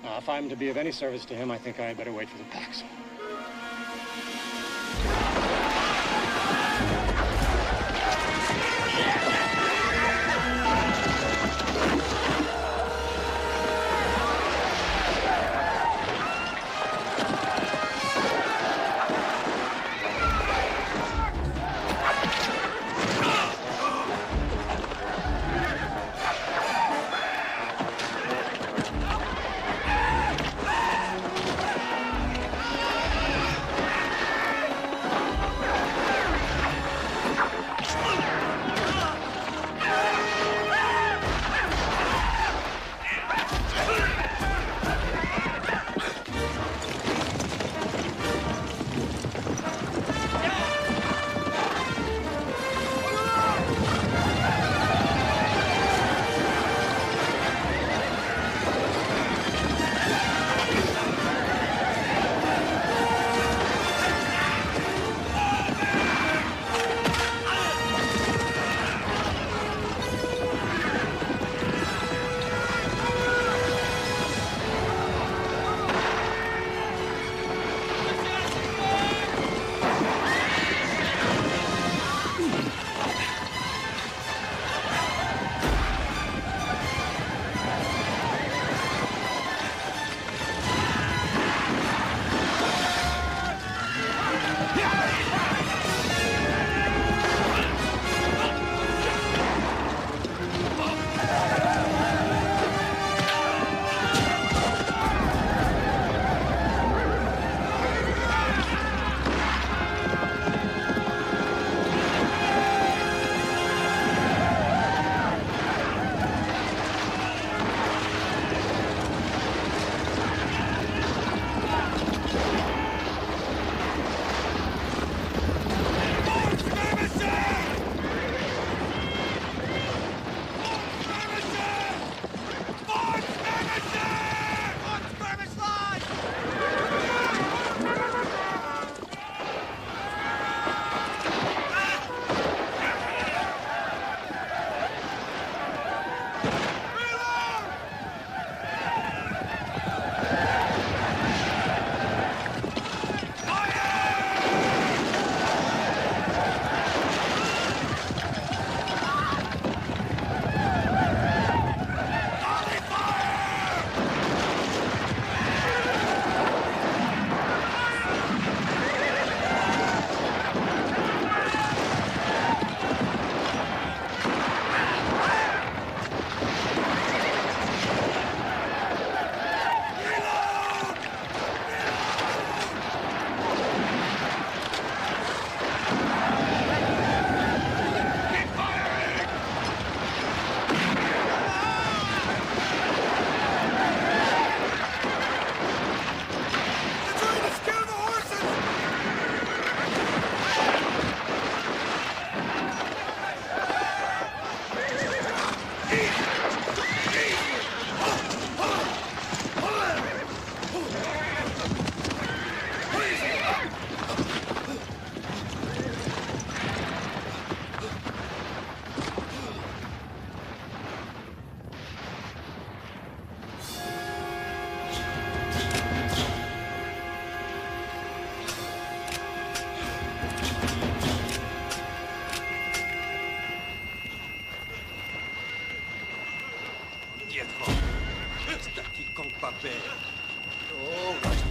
Now, if I'm to be of any service to him, I think I had better wait for the packs.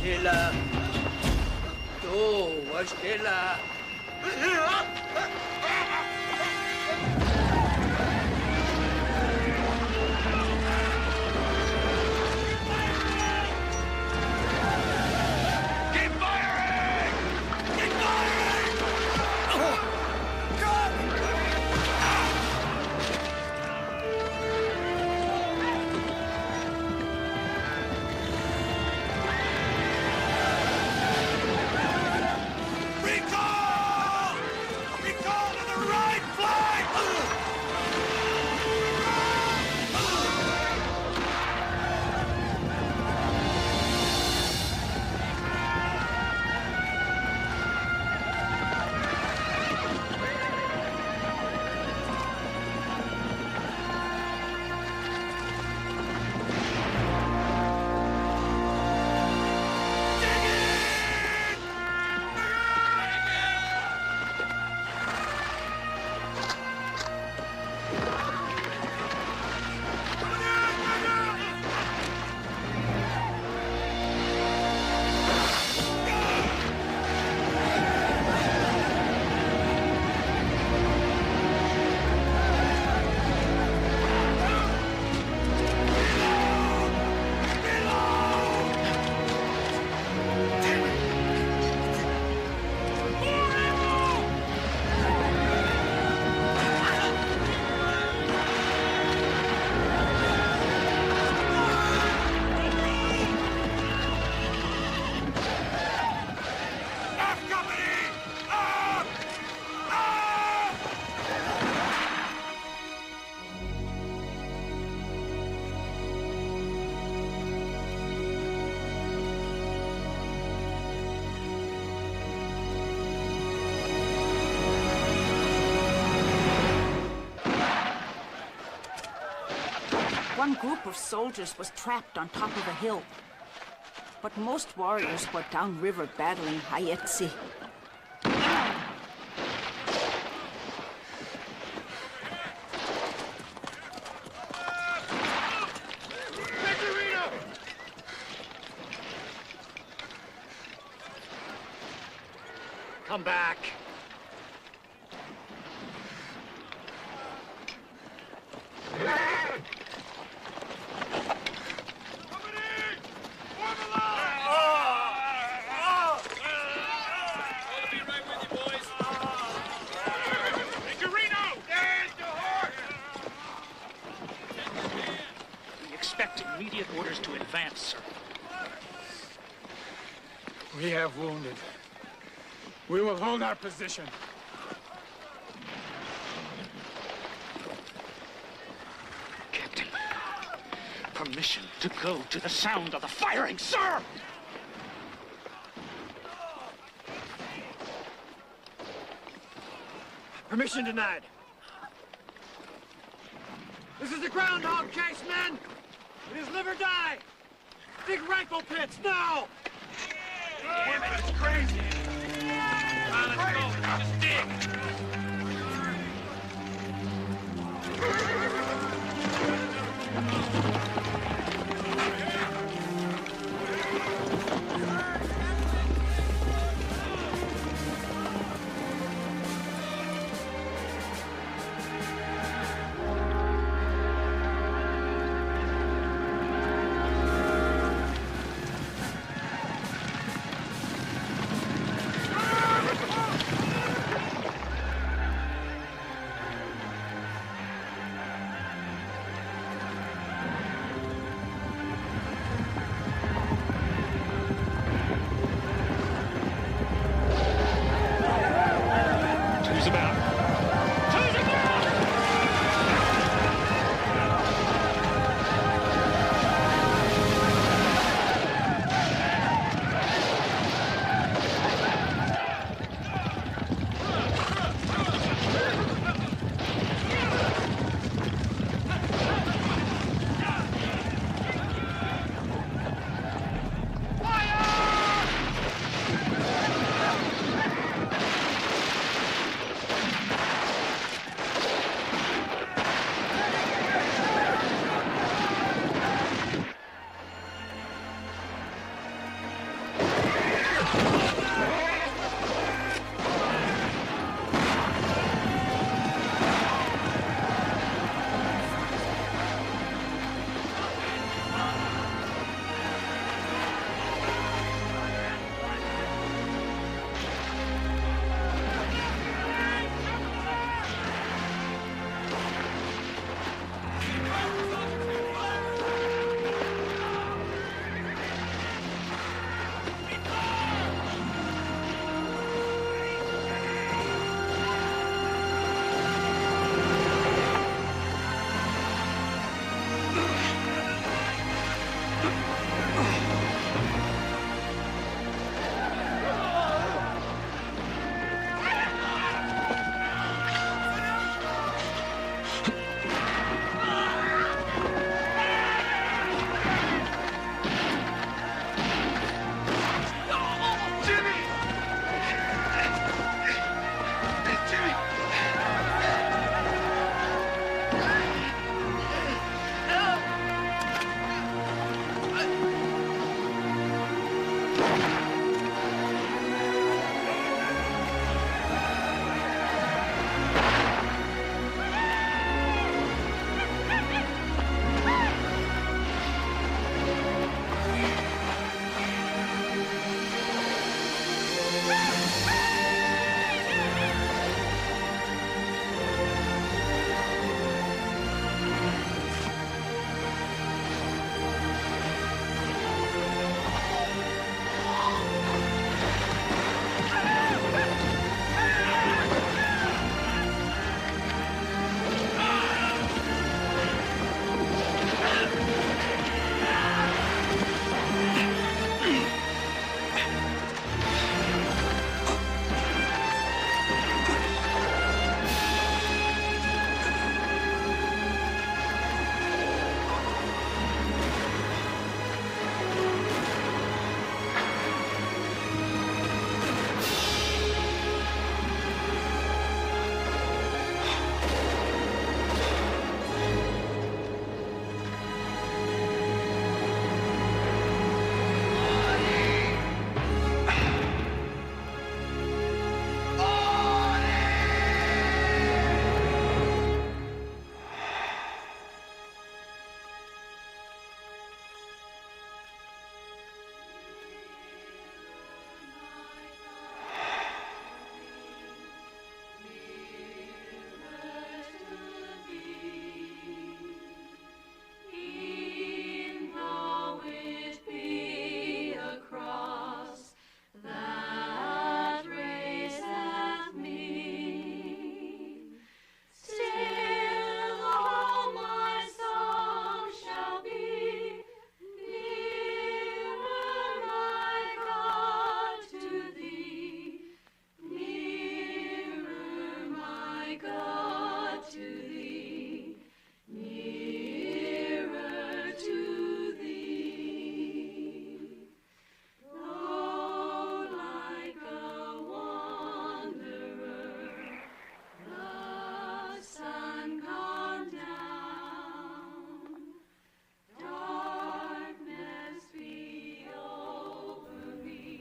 Stella! Tu, Stella! Keep firing! Keep firing! One group of soldiers was trapped on top of a hill. But most warriors were downriver battling Hayetsi. Come back. We expect immediate orders to advance, sir. We have wounded. We will hold our position. Captain, permission to go to the sound of the firing, sir! Permission denied. This is the groundhog chase, men! It is live or die! Dig rifle pits, now! Damn it, it's crazy! Let's go. Just dig.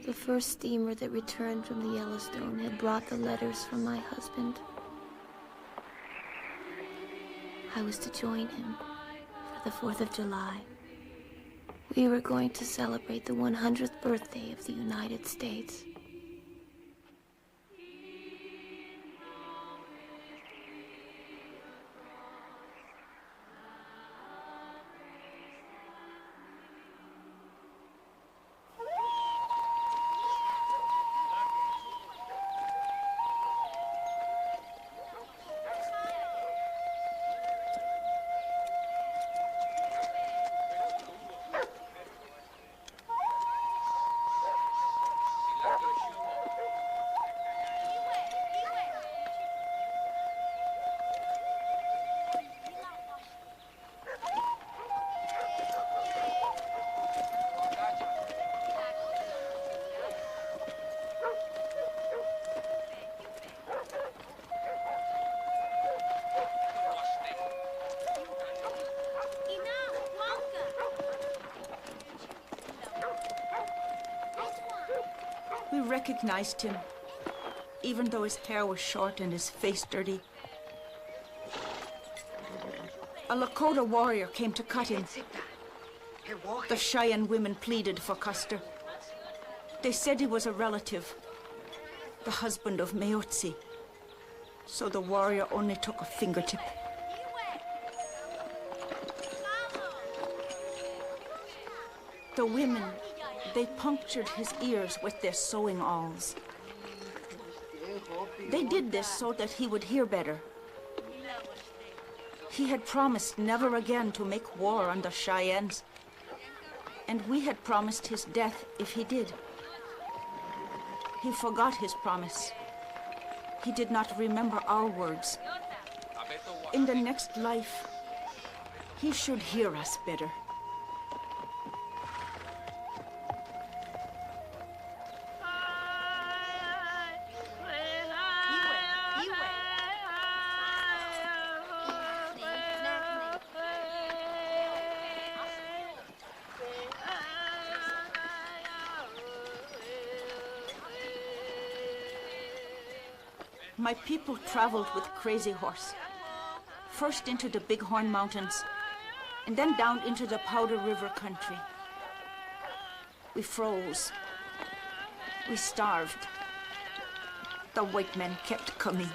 The first steamer that returned from the Yellowstone had brought the letters from my husband. I was to join him for the 4th of July. We were going to celebrate the 100th birthday of the United States. We recognized him, even though his hair was short and his face dirty. A Lakota warrior came to cut him. The Cheyenne women pleaded for Custer. They said he was a relative, the husband of Mayotsi. So the warrior only took a fingertip. The women, they punctured his ears with their sewing awls. They did this so that he would hear better. He had promised never again to make war on the Cheyennes, and we had promised his death if he did. He forgot his promise. He did not remember our words. In the next life, he should hear us better. My people traveled with Crazy Horse, first into the Bighorn Mountains, and then down into the Powder River country. We froze. We starved. The white men kept coming.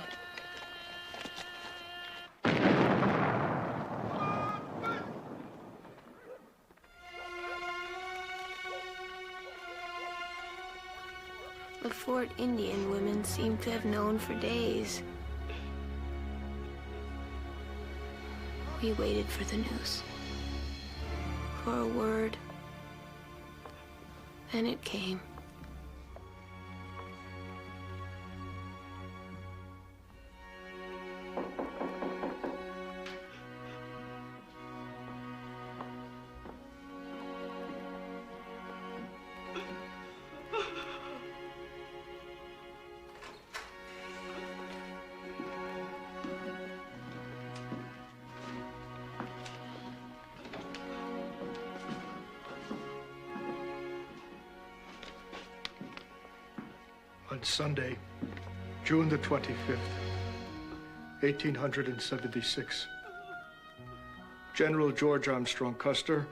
The Fort Indian women seemed to have known for days. We waited for the news, for a word, and it came. On Sunday, June the 25th, 1876, General George Armstrong Custer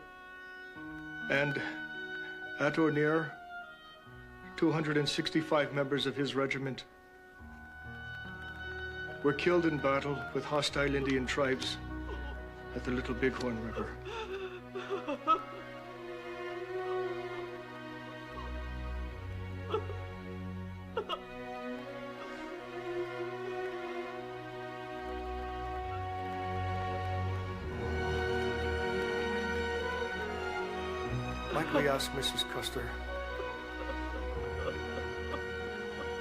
and at or near 265 members of his regiment were killed in battle with hostile Indian tribes at the Little Bighorn River. Might we ask Mrs. Custer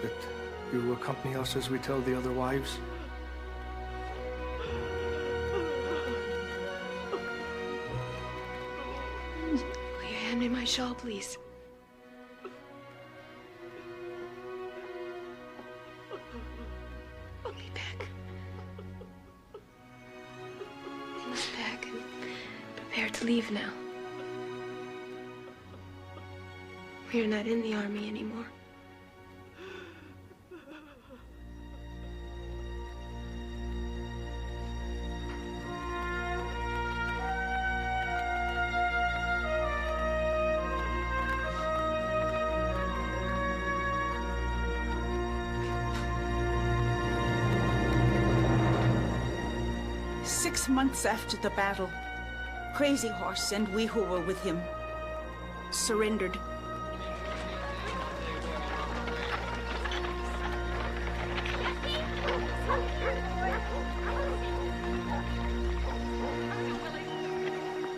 that you accompany us as we tell the other wives? Will you hand me my shawl, please? I'll be back. I must pack and prepare to leave now. We're not in the army anymore. Six months after the battle, Crazy Horse and we who were with him surrendered.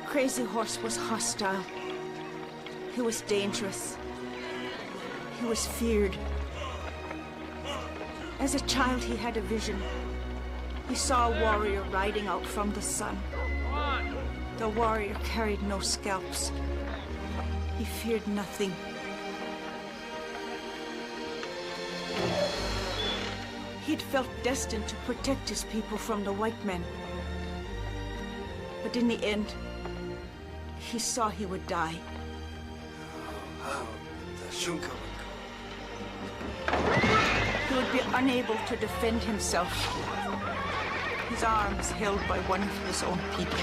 Crazy Horse was hostile. He was dangerous. He was feared. As a child, he had a vision. He saw a warrior riding out from the sun. The warrior carried no scalps. He feared nothing. He'd felt destined to protect his people from the white men. But in the end, he saw he would die. He would be unable to defend himself. His arms held by one of his own people.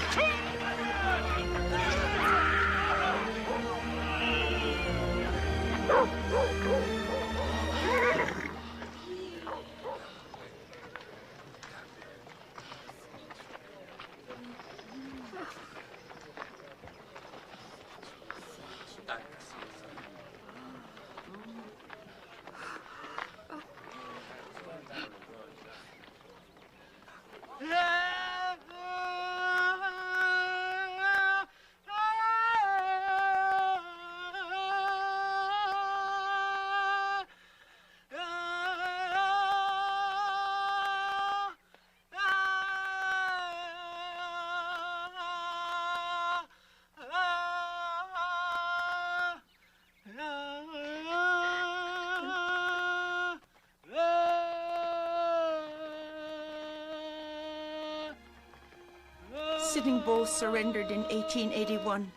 Sitting Bull surrendered in 1881.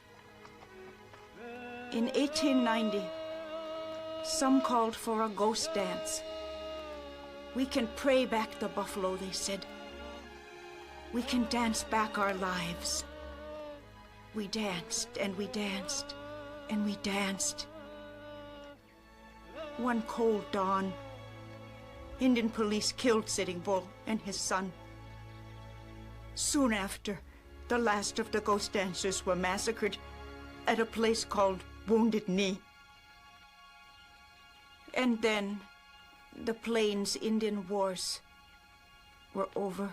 In 1890, some called for a ghost dance. We can pray back the buffalo, they said. We can dance back our lives. We danced and we danced and we danced. One cold dawn, Indian police killed Sitting Bull and his son. Soon after, the last of the ghost dancers were massacred at a place called Wounded Knee. And then the Plains Indian Wars were over.